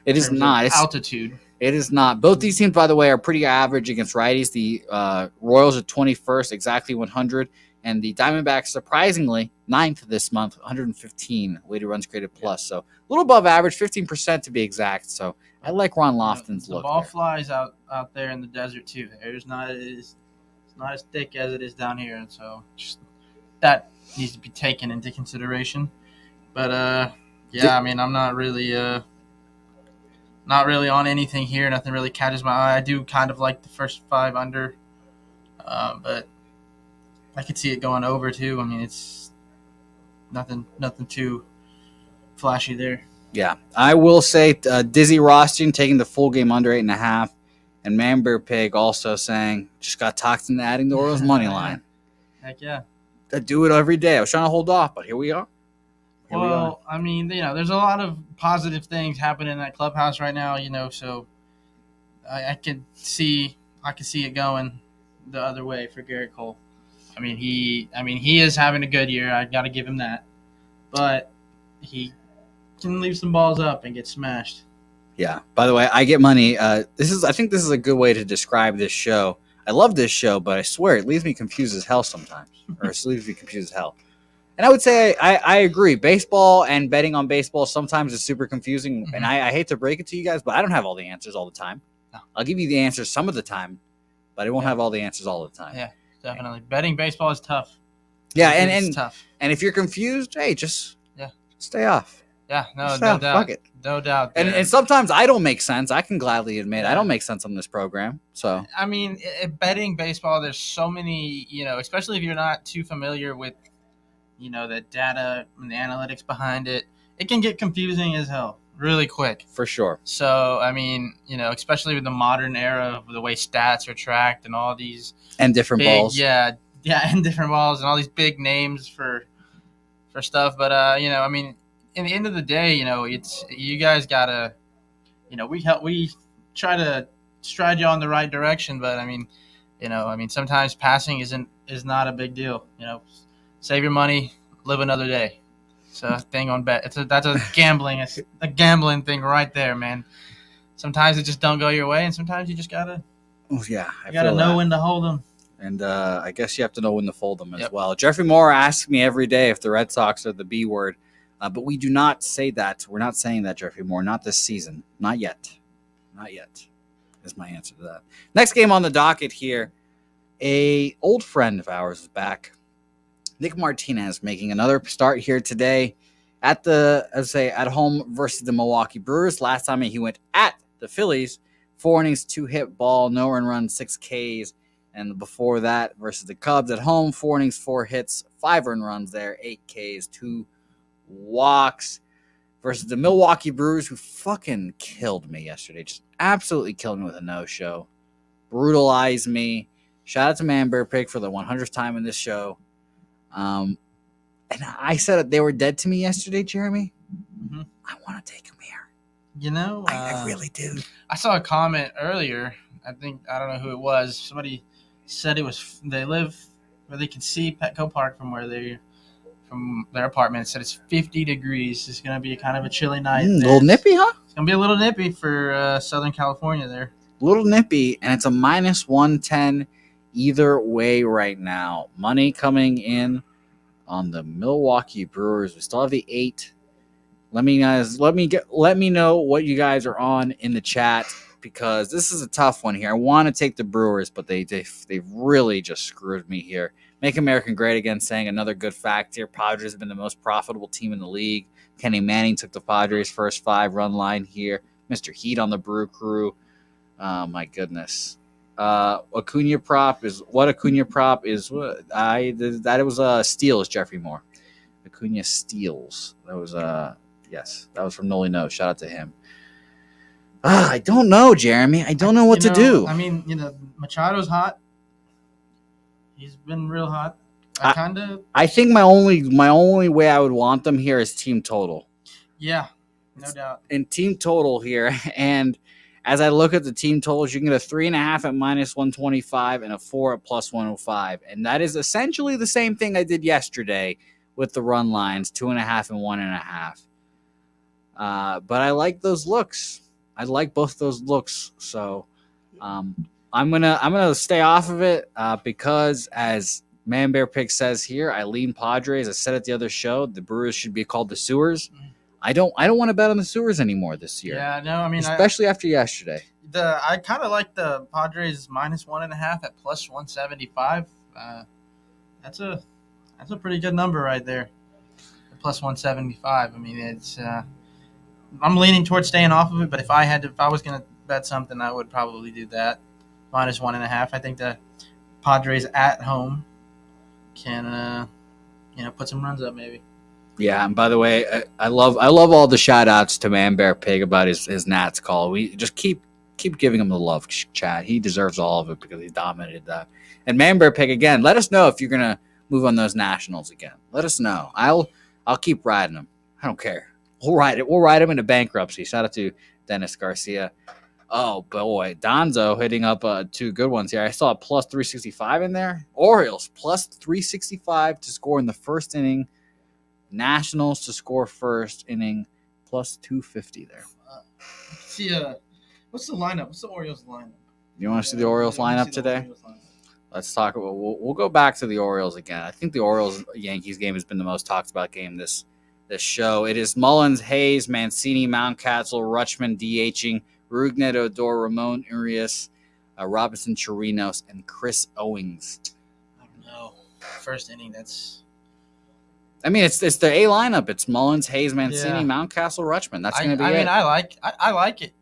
It is not. It's altitude. It is not. Both these teams, by the way, are pretty average against righties. The Royals are 21st, exactly 100. And the Diamondbacks, surprisingly, 9th this month, 115 weighted runs created plus. So a little above average, 15% to be exact. So I like Ron Lofton's look. The ball flies out there in the desert, too. It's not as thick as it is down here. And so that needs to be taken into consideration. But, I'm not really on anything here. Nothing really catches my eye. I do kind of like the first 5 under, but I could see it going over too. I mean, it's nothing too flashy there. Yeah, I will say Dizzy Rothstein taking the full game under 8.5, and Manbear Pig also saying just got talked into adding the Orioles money line. Heck yeah, I do it every day. I was trying to hold off, but here we are. I mean, there's a lot of positive things happening in that clubhouse right now. So I can see it going the other way for Garrett Cole. I mean, he is having a good year. I got to give him that, but he can leave some balls up and get smashed. Yeah. By the way, I get money. I think this is a good way to describe this show. I love this show, but I swear it leaves me confused as hell sometimes, or it leaves me confused as hell. And I would say I agree. Baseball and betting on baseball sometimes is super confusing, and I hate to break it to you guys, but I don't have all the answers all the time. No. I'll give you the answers some of the time, but I won't have all the answers all the time. Yeah, definitely. Betting baseball is tough. Yeah, it's tough. And if you're confused, hey, just stay off. Yeah, no doubt. Fuck it. No doubt. And sometimes I don't make sense. I can gladly admit I don't make sense on this program. So I mean, betting baseball, there's so many, especially if you're not too familiar with, the data and the analytics behind it, it can get confusing as hell really quick. For sure. So, I mean, especially with the modern era of the way stats are tracked and all these and different balls. Yeah, and different balls and all these big names for stuff. But I mean, in the end of the day, it's you guys gotta, we try to stride you on the right direction. But I mean, sometimes passing is not a big deal. Save your money, live another day. It's a thing on bet. That's a gambling thing right there, man. Sometimes it just don't go your way, and sometimes you just gotta. Oh yeah, you gotta know when to hold them. And I guess you have to know when to fold them as well. Jeffrey Moore asks me every day if the Red Sox are the B word, but we do not say that. We're not saying that, Jeffrey Moore. Not this season. Not yet. Not yet. Is my answer to that. Next game on the docket here. A old friend of ours is back. Nick Martinez making another start here today at home versus the Milwaukee Brewers. Last time he went at the Phillies, 4 innings, 2 hit ball, no earned run, 6 Ks. And before that versus the Cubs at home, 4 innings, 4 hits, 5 earned runs there, 8 Ks, 2 walks. Versus the Milwaukee Brewers, who fucking killed me yesterday. Just absolutely killed me with a no-show. Brutalized me. Shout out to Manbear Pig for the 100th time in this show. And I said they were dead to me yesterday, Jeremy. Mm-hmm. I want to take them here. I really do. I saw a comment earlier. I don't know who it was. Somebody said they live where they can see Petco Park from their apartment. It said it's 50 degrees. It's going to be kind of a chilly night. A little nippy, huh? It's going to be a little nippy for Southern California there. A little nippy, and it's a minus 110 either way right now. Money coming in on the Milwaukee Brewers. We still have the 8. Let me know what you guys are on in the chat, because this is a tough one here. I want to take the Brewers, but they've really just screwed me here. Make America Great Again, saying another good fact here. Padres have been the most profitable team in the league. Kenny Manning took the Padres' first 5-run line here. Mr. Heat on the Brew Crew. Oh, my goodness. Acuna prop is what Acuna prop is. That it was steals, Jeffrey Moore. Acuna steals. That was yes, that was from Noli No. Shout out to him. I don't know, Jeremy. I don't know what to do. I mean, Machado's hot. He's been real hot. I think my only way I would want them here is team total. Yeah, no doubt. In team total here, and as I look at the team totals, you can get a 3.5 at minus 125 and a 4 at plus 105, and that is essentially the same thing I did yesterday with the run lines, 2.5 and 1.5. But I like those looks. I like both those looks. So I'm gonna stay off of it because, as Man Bear Pig says here, I lean Padres. I said at the other show, the Brewers should be called the Sewers. I don't want to bet on the Sewers anymore this year. Yeah, no, I mean, especially after yesterday. I kind of like the Padres minus 1.5 at plus 175. That's a pretty good number right there. Plus 175. I mean, it's. I'm leaning towards staying off of it, but if I was going to bet something, I would probably do that. Minus 1.5. I think the Padres at home can, put some runs up maybe. Yeah, and by the way, I love all the shout outs to Man Bear Pig about his Nats call. We just keep giving him the love, chat. He deserves all of it because he dominated that. And Man Bear Pig, again, let us know if you're gonna move on those Nationals again. Let us know. I'll keep riding them. I don't care. We'll ride it. We'll ride him into bankruptcy. Shout out to Dennis Garcia. Oh boy, Donzo hitting up 2 good ones here. I saw a plus 365 in there. Orioles plus 365 to score in the first inning. Nationals to score first inning, plus 250 there. See, what's the lineup? What's the Orioles lineup? You want to see the Orioles lineup today? Let's talk about. We'll go back to the Orioles again. I think the Orioles-Yankees game has been the most talked about game this show. It is Mullins, Hayes, Mancini, Mountcastle, Rutschman DHing, Rougned Odor, Ramon Urias, Robinson Chirinos, and Chris Owings. I don't know. First inning, that's. I mean, it's the A lineup. It's Mullins, Hayes, Mancini, Mountcastle, Rutschman. That's going to be it. I mean, I like it.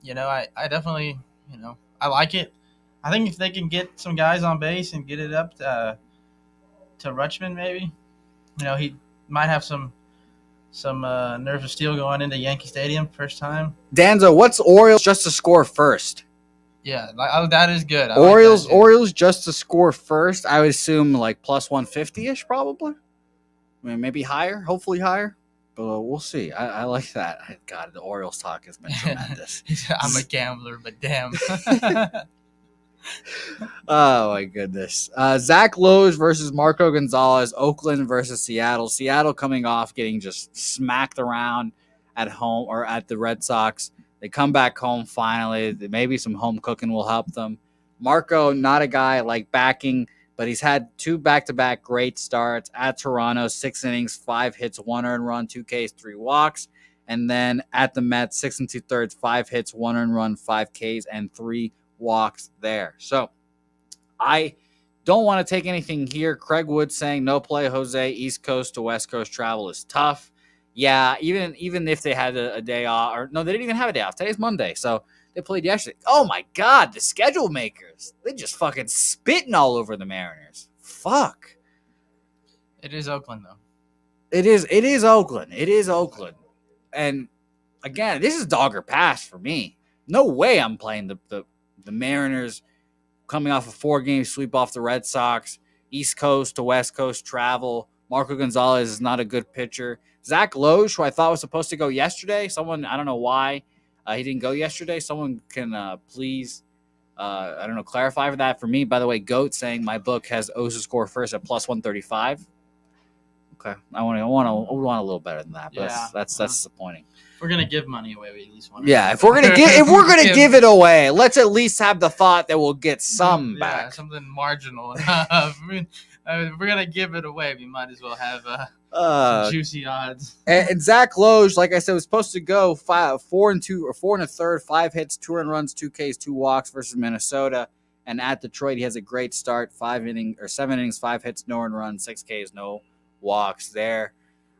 I definitely, I like it. I think if they can get some guys on base and get it up to Rutschman, maybe, he might have some nerves of steel going into Yankee Stadium first time. Danzo, what's Orioles just to score first? Yeah, that is good. Orioles just to score first. I would assume like plus 150-ish probably. I mean, maybe higher, hopefully higher, but we'll see. I like that. God, the Orioles talk has been tremendous. I'm a gambler, but damn. Oh, my goodness. Zach Lowe versus Marco Gonzalez, Oakland versus Seattle. Seattle coming off getting just smacked around at home or at the Red Sox. They come back home finally. Maybe some home cooking will help them. Marco, not a guy like backing, but he's had 2 back-to-back great starts at Toronto, 6 innings, 5 hits, 1 earned run, 2 Ks, 3 walks. And then at the Mets, 6 2/3, 5 hits, 1 earned run, 5 Ks, and 3 walks there. So I don't want to take anything here. Craig Wood saying no play, Jose. East Coast to West Coast travel is tough. Yeah, even if they had a day off, or no, they didn't even have a day off. Today's Monday, so they played yesterday. Oh my God, the schedule makers. They just fucking spitting all over the Mariners. Fuck. It is Oakland though. It is Oakland. It is Oakland. And again, this is dog or pass for me. No way I'm playing the Mariners coming off a 4-game sweep off the Red Sox. East Coast to West Coast travel. Marco Gonzalez is not a good pitcher. Zach Lowe, who I thought was supposed to go yesterday. Someone, I don't know why he didn't go yesterday. Someone can please I don't know. Clarify that for me. By the way, Goat saying my book has O's to score first at plus 135. Okay, I want a little better than that, but Yeah. that's disappointing. If we're gonna give money away, we at least want. Yeah, if we're gonna give it away, let's at least have the thought that we'll get some back. Yeah, something marginal enough. I mean, if we're gonna give it away, we might as well have some juicy odds. And Zach Loge, like I said, was supposed to go 4 and 2 or 4 1/3, 5 hits, 2 earned runs, 2 Ks, 2 walks versus Minnesota. And at Detroit, he has a great start: 7 innings, 5 hits, no earned runs, 6 Ks, no walks there.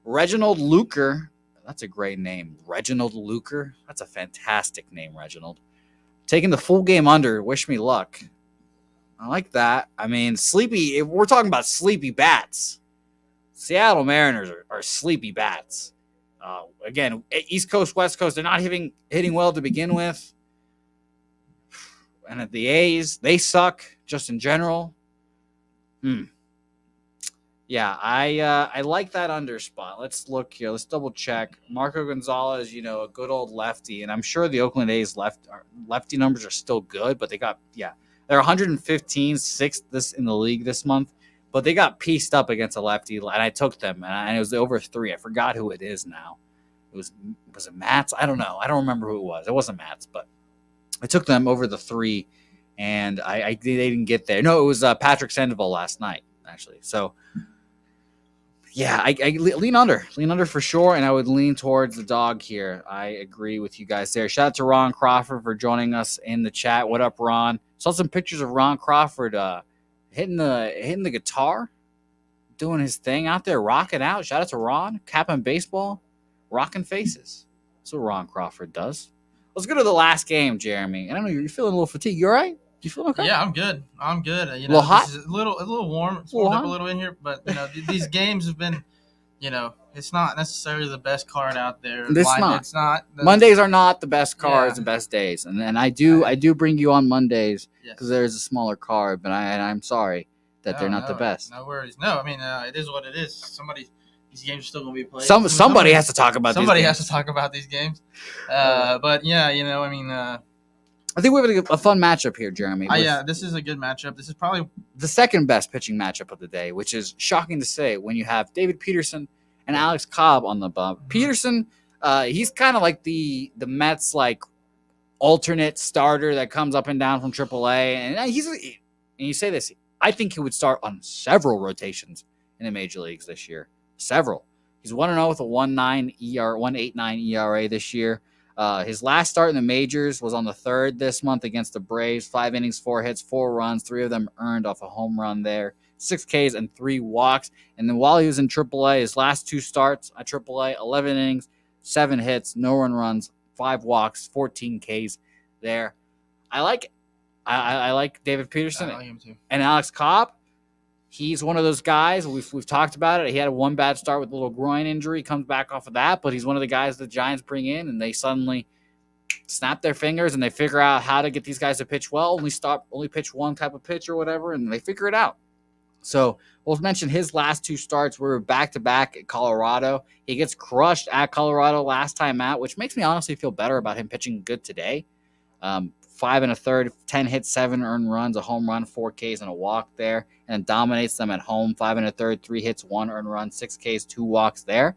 Reginald Luker, that's a great name. Reginald Luker, that's a fantastic name, Reginald. Taking the full game under. Wish me luck. I like that. I mean, if we're talking about sleepy bats. Seattle Mariners are sleepy bats. Again, East Coast, West Coast, they're not hitting well to begin with. And at the A's, they suck just in general. Yeah, I like that under spot. Let's look here. Let's double check. Marco Gonzalez, a good old lefty, and I'm sure the Oakland A's lefty numbers are still good, but they're 115, sixth in the league this month. But they got pieced up against a lefty, and I took them, and it was over 3. I forgot who it is now. Was it Matz? I don't know. I don't remember who it was. It wasn't Matz, but I took them over the 3, and they didn't get there. No, it was Patrick Sandoval last night, actually. So, yeah, I lean under for sure, and I would lean towards the dog here. I agree with you guys there. Shout out to Ron Crawford for joining us in the chat. What up, Ron? Saw some pictures of Ron Crawford hitting the guitar, doing his thing out there, rocking out. Shout out to Ron, capping baseball, rocking faces. That's what Ron Crawford does. Let's go to the last game, Jeremy. I don't know, you're feeling a little fatigued. You all right? You feeling okay? Yeah, I'm good. A little hot? This is a little warm. It's warmed up a little in here, but these games have been, it's not necessarily the best card out there. It's not. Mondays are not the best cards, the best days, and I do bring you on Mondays because there's a smaller card, but I'm sorry that they're not the best. No worries. No, I mean it is what it is. These games are still going to be played. Somebody has to talk about. Somebody has to talk about these games. But yeah, I think we're having a fun matchup here, Jeremy. This is a good matchup. This is probably the second best pitching matchup of the day, which is shocking to say when you have David Peterson and Alex Cobb on the bump. Peterson, he's kind of like the Mets alternate starter that comes up and down from AAA, and you say this, I think he would start on several rotations in the major leagues this year. Several. He's 1-0 with a 1.89 ERA this year. His last start in the majors was on the 3rd this month against the Braves. 5 innings, 4 hits, 4 runs, 3 of them earned off a home run there. 6 Ks and 3 walks. And then while he was in AAA, his last 2 starts at AAA, 11 innings, 7 hits, no runs, 5 walks, 14 Ks there. I like it. I like David Peterson. I like him too. And Alex Cobb. He's one of those guys. We've talked about it. He had a 1 bad start with a little groin injury. Comes back off of that, but he's one of the guys the Giants bring in, and they suddenly snap their fingers and they figure out how to get these guys to pitch well. Only pitch one type of pitch or whatever, and they figure it out. So we'll mention his last 2 starts were back-to-back at Colorado. He gets crushed at Colorado last time out, which makes me honestly feel better about him pitching good today. 5 1/3, 10 hits, 7 earned runs, a home run, 4 Ks, and a walk there, and dominates them at home. 5 1/3, 3 hits, 1 earned run, 6 Ks, 2 walks there.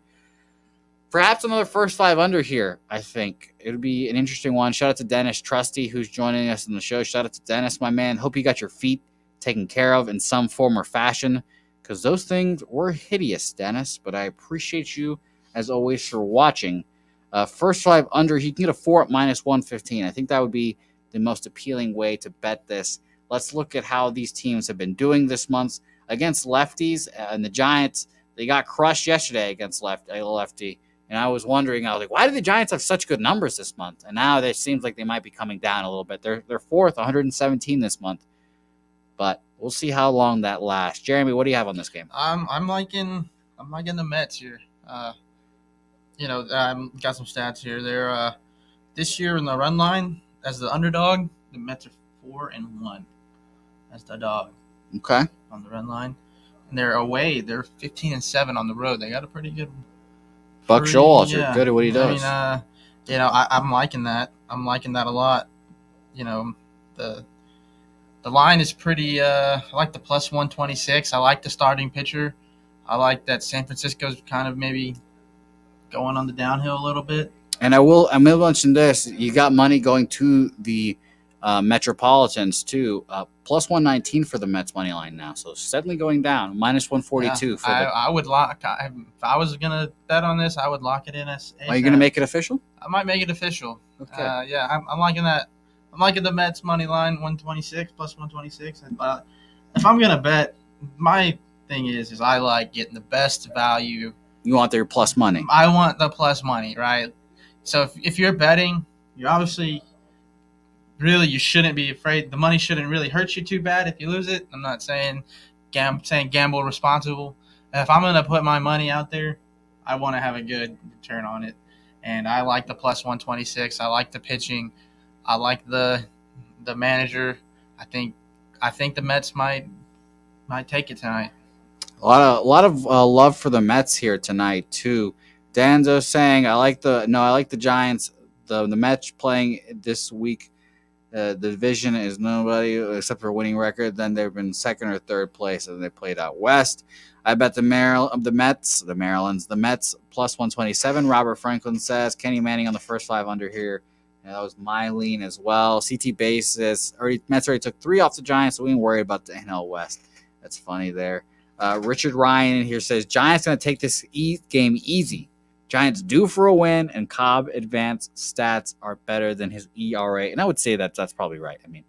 Perhaps another first 5 under here, I think. It would be an interesting one. Shout out to Dennis Trusty, who's joining us in the show. Shout out to Dennis, my man. Hope you got your feet taken care of in some form or fashion, because those things were hideous, Dennis. But I appreciate you, as always, for watching. First 5 under, he can get a 4 at -115. I think that would be the most appealing way to bet this. Let's look at how these teams have been doing this month against lefties. And the Giants, they got crushed yesterday against a lefty. And I was wondering, why do the Giants have such good numbers this month? And now it seems like they might be coming down a little bit. They're 4th, 117 this month. But we'll see how long that lasts. Jeremy, what do you have on this game? I'm liking the Mets here. Got some stats here. They're this year in the run line as the underdog. The Mets are 4-1 as the dog. Okay. On the run line, and they're away. They're 15-7 on the road. They got a pretty good. Buck Showalter, good at what he does. I mean, I'm liking that. I'm liking that a lot. The The line is pretty. I like the plus 126. I like the starting pitcher. I like that San Francisco's kind of maybe going on the downhill a little bit. And I will mention this. You got money going to the Metropolitans, too. Plus 119 for the Mets money line now. So steadily going down. Minus 142 for I would lock. If I was going to bet on this, I would lock it in as. Are you going to make it official? I might make it official. Okay. I'm liking that. I'm liking the Mets money line 126 plus 126. If I'm going to bet, my thing is I like getting the best value. You want their plus money. I want the plus money, right? So if you're betting, you obviously really you shouldn't be afraid. The money shouldn't really hurt you too bad if you lose it. I'm not saying gamble responsible. If I'm going to put my money out there, I want to have a good return on it. And I like the plus 126. I like the pitching. I like the manager. I think the Mets might take it tonight. A lot of love for the Mets here tonight too. Danzo saying I like the Giants. The Mets playing this week. The division is nobody except for a winning record. Then they've been second or third place, and they played out west. I bet the Mets plus 127. Robert Franklin says Kenny Manning on the first 5 under here. And that was my lean as well. CT basis. Mets already took 3 off the Giants, so we ain't worried about the NL West. That's funny there. Richard Ryan in here says Giants going to take this game easy. Giants due for a win, and Cobb advanced stats are better than his ERA. And I would say that's probably right. I mean,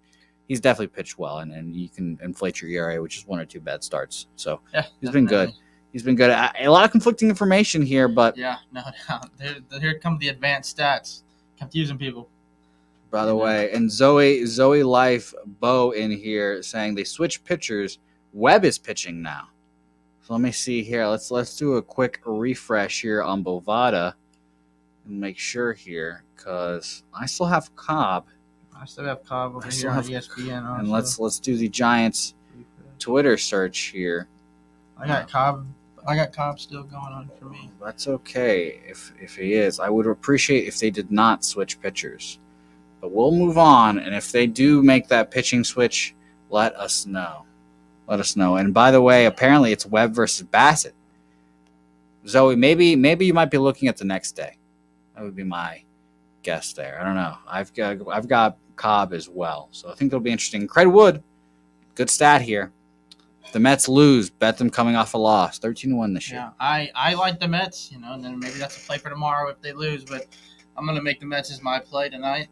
he's definitely pitched well, and you can inflate your ERA, which is 1 or 2 bad starts. So yeah, he's been good. He's been good. A lot of conflicting information here, but yeah, no doubt. Here come the advanced stats, confusing people. By the way, and Zoe Life Bo in here saying they switch pitchers. Webb is pitching now. So let me see here. Let's do a quick refresh here on Bovada and make sure here, because I still have Cobb. I still have Cobb over here on ESPN. Also. And let's do the Giants Twitter search here. I got Cobb still going on for me. That's okay if he is. I would appreciate if they did not switch pitchers. But we'll move on, and if they do make that pitching switch, let us know. Let us know. And by the way, apparently it's Webb versus Bassett. Zoe, maybe you might be looking at the next day. That would be my guess there. I don't know. I've got Cobb as well, so I think it'll be interesting. Craig Wood, good stat here. The Mets lose. Bet them coming off a loss. 13-1 this year. Yeah, I like the Mets, and then maybe that's a play for tomorrow if they lose. But I'm gonna make the Mets as my play tonight.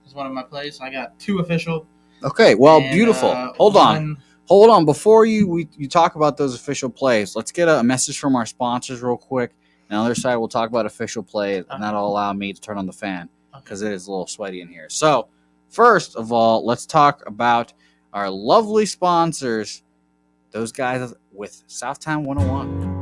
It's one of my plays. I got 2 official. Okay, well, beautiful. Hold on. Before you talk about those official plays, let's get a message from our sponsors real quick. And on the other side, we'll talk about official plays, and that'll allow me to turn on the fan because it is a little sweaty in here. So, first of all, let's talk about our lovely sponsors, those guys with Southtown 101.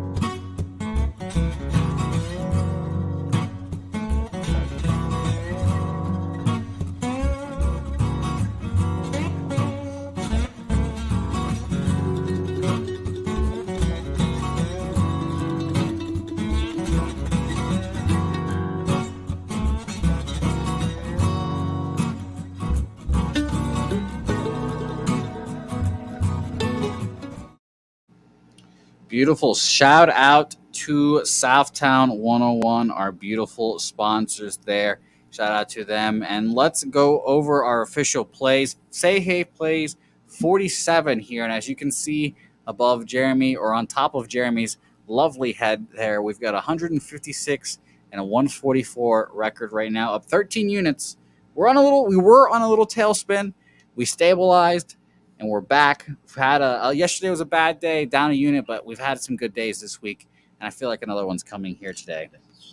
Beautiful. Shout out to Southtown 101, our beautiful sponsors there. Shout out to them. And let's go over our official plays. Say Hey plays 47 here. And as you can see above Jeremy, or on top of Jeremy's lovely head there, we've got 156 and a 144 record right now, up 13 units. We were on a little tailspin. We stabilized. And we're back. We've had yesterday was a bad day, down a unit, but we've had some good days this week, and I feel like another one's coming here today.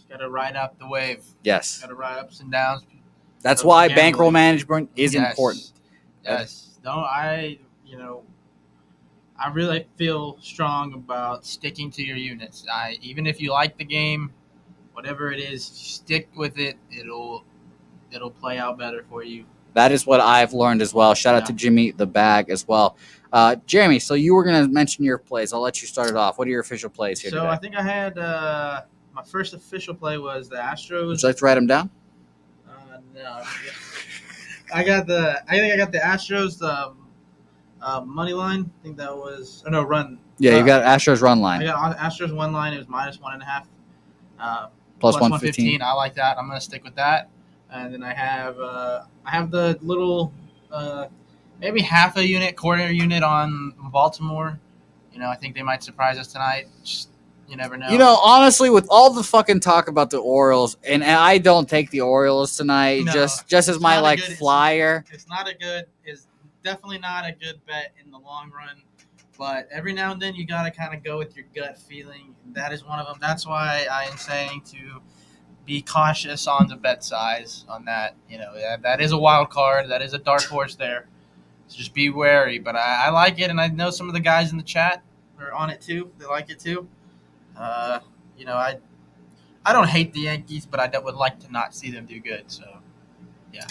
Got to ride up the wave. Yes. Got to ride ups and downs. That's why bankroll management is important. Yes. I really feel strong about sticking to your units. Even if you like the game, whatever it is, stick with it. It'll play out better for you. That is what I've learned as well. Shout out to Jimmy the Bag as well. Jeremy, so you were going to mention your plays. I'll let you start it off. What are your official plays here today? So I think I had my first official play was the Astros. Would you like to write them down? No. I think I got the Astros Money line, I think that was no run. Yeah, you got Astros run I line. got Astros one line. It was -1.5. Plus 115. I like that. I'm gonna stick with that. And then I have the little maybe half a unit, quarter unit on Baltimore. I think they might surprise us tonight. Just, you never know. Honestly, with all the fucking talk about the Orioles, and I don't take the Orioles tonight, No, just as my flyer. It's definitely not a good bet in the long run. But every now and then you gotta kind of go with your gut feeling. That is one of them. That's why I am saying to be cautious on the bet size on that. That is a wild card. That is a dark horse there. So just be wary. But I like it, and I know some of the guys in the chat are on it too. They like it too. I don't hate the Yankees, but I would like to not see them do good. So, yeah.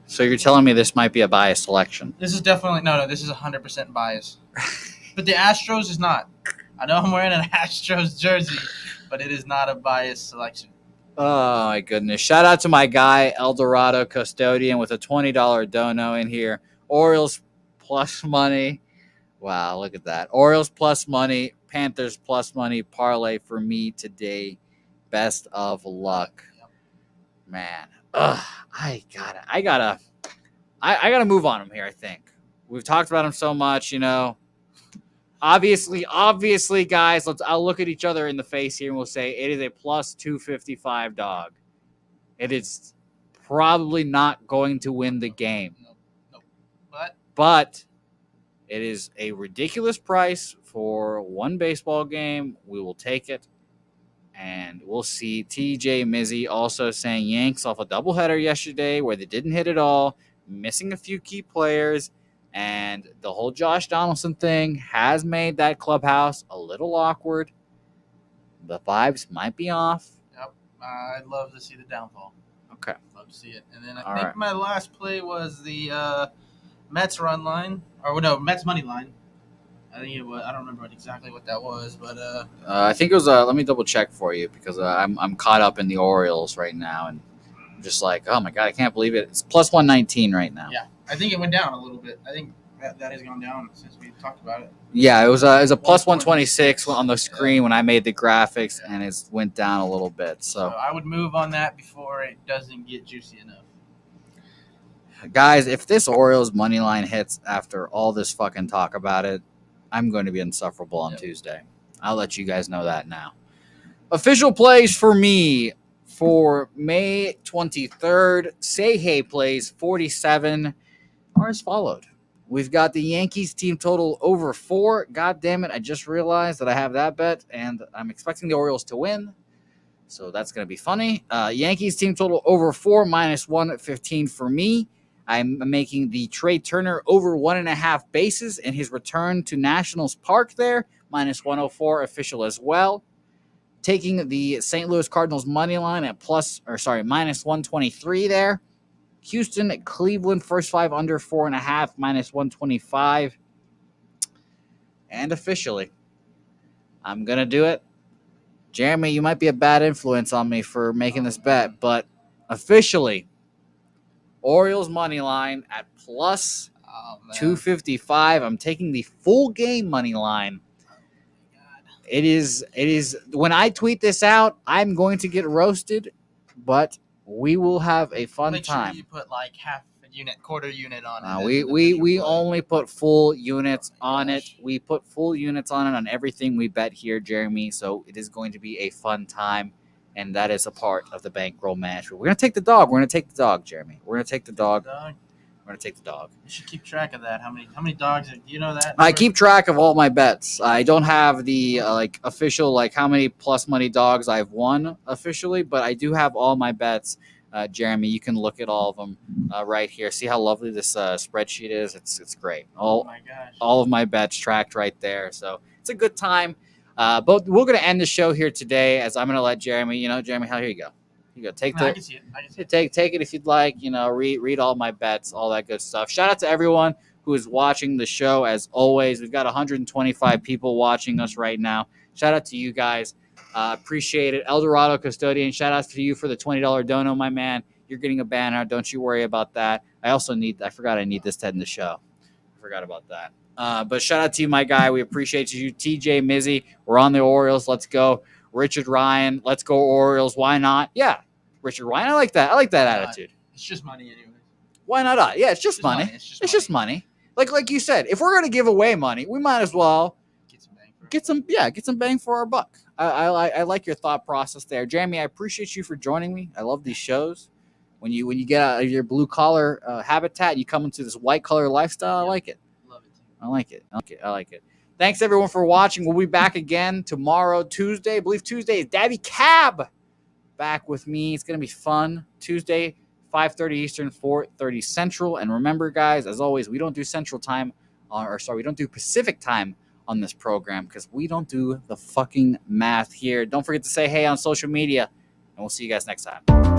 So you're telling me this might be a biased selection? This is definitely no. This is 100% bias. But the Astros is not. I know I'm wearing an Astros jersey, but it is not a biased selection. Oh, my goodness. Shout out to my guy, Eldorado Custodian, with a $20 dono in here. Orioles plus money. Wow, look at that. Orioles plus money. Panthers plus money. Parlay for me today. Best of luck. Yep. Man. I gotta move on him here, I think. We've talked about him so much, Obviously, guys, I'll look at each other in the face here and we'll say it is a plus 255 dog. It is probably not going to win the game. No. But it is a ridiculous price for one baseball game. We will take it. And we'll see. TJ Mizzy also saying Yanks off a doubleheader yesterday where they didn't hit at all, missing a few key players. And the whole Josh Donaldson thing has made that clubhouse a little awkward. The vibes might be off. Yep. I'd love to see the downfall. Okay. Love to see it. And then I think my last play was the Mets run line. Or no, Mets money line. I think it was. I don't remember exactly what that was, but I think it was. Let me double check for you because I'm caught up in the Orioles right now, and I'm just like, oh my god, I can't believe it. It's plus 119 right now. Yeah, I think it went down a little bit. I think that has gone down since we talked about it. Yeah, it was a plus 126 on the screen when I made the graphics, and it went down a little bit. So I would move on that before it doesn't get juicy enough. Guys, if this Orioles money line hits after all this fucking talk about it, I'm going to be insufferable on Tuesday. I'll let you guys know that now. Official plays for me for May 23rd. Say Hey plays 47 are as followed. We've got the Yankees team total over 4. God damn it, I just realized that I have that bet, and I'm expecting the Orioles to win. So that's going to be funny. Yankees team total over 4 minus 115 for me. I'm making the Trey Turner over 1.5 bases in his return to Nationals Park there, minus 104 official as well. Taking the St. Louis Cardinals money line at minus 123 there. Houston at Cleveland, first 5 under 4.5, minus 125. And officially, I'm going to do it. Jeremy, you might be a bad influence on me for making this bet, but officially, Orioles money line at plus 255. I'm taking the full game money line. It is. When I tweet this out, I'm going to get roasted, but we will have a fun time. Make sure you put like half a unit, quarter unit on it. We only put full units on it. We put full units on it on everything we bet here, Jeremy. So it is going to be a fun time. And that is a part of the bankroll match. We're going to take the dog. Jeremy. We're going to take the dog. We're going to take the dog. You should keep track of that. How many dogs? Do you know that? I keep track of all my bets. I don't have the official how many plus money dogs I've won officially, but I do have all my bets. Jeremy, you can look at all of them right here. See how lovely this spreadsheet is? It's great. Oh my gosh. All of my bets tracked right there. So it's a good time. But we're going to end the show here today as I'm going to let Jeremy, Jeremy, here you go. You go. I can see it. Take it if you'd like, read all my bets, all that good stuff. Shout out to everyone who is watching the show as always. We've got 125 people watching us right now. Shout out to you guys. Appreciate it. Eldorado Custodian, shout out to you for the $20 dono, my man. You're getting a banner. Don't you worry about that. I forgot I need this to end the show. forgot about that. But shout out to you, my guy. We appreciate you. TJ Mizzy, we're on the Orioles. Let's go. Richard Ryan, let's go Orioles. Why not? Yeah, Richard Ryan. I like that. I like that attitude. It's just money anyway. Why not? Yeah, it's just money. It's just money. Like you said, if we're gonna give away money, we might as well get some bang for our buck. I like your thought process there, Jeremy. I appreciate you for joining me. I love these shows. When you get out of your blue collar habitat, you come into this white collar lifestyle. I like it. Love it. I like it. Thanks everyone for watching. We'll be back again tomorrow, Tuesday. I believe Tuesday is Dabby Cab back with me. It's gonna be fun. Tuesday, 5:30 Eastern, 4:30 Central. And remember, guys, as always, we don't do Central Time, we don't do Pacific Time on this program because we don't do the fucking math here. Don't forget to say hey on social media, and we'll see you guys next time.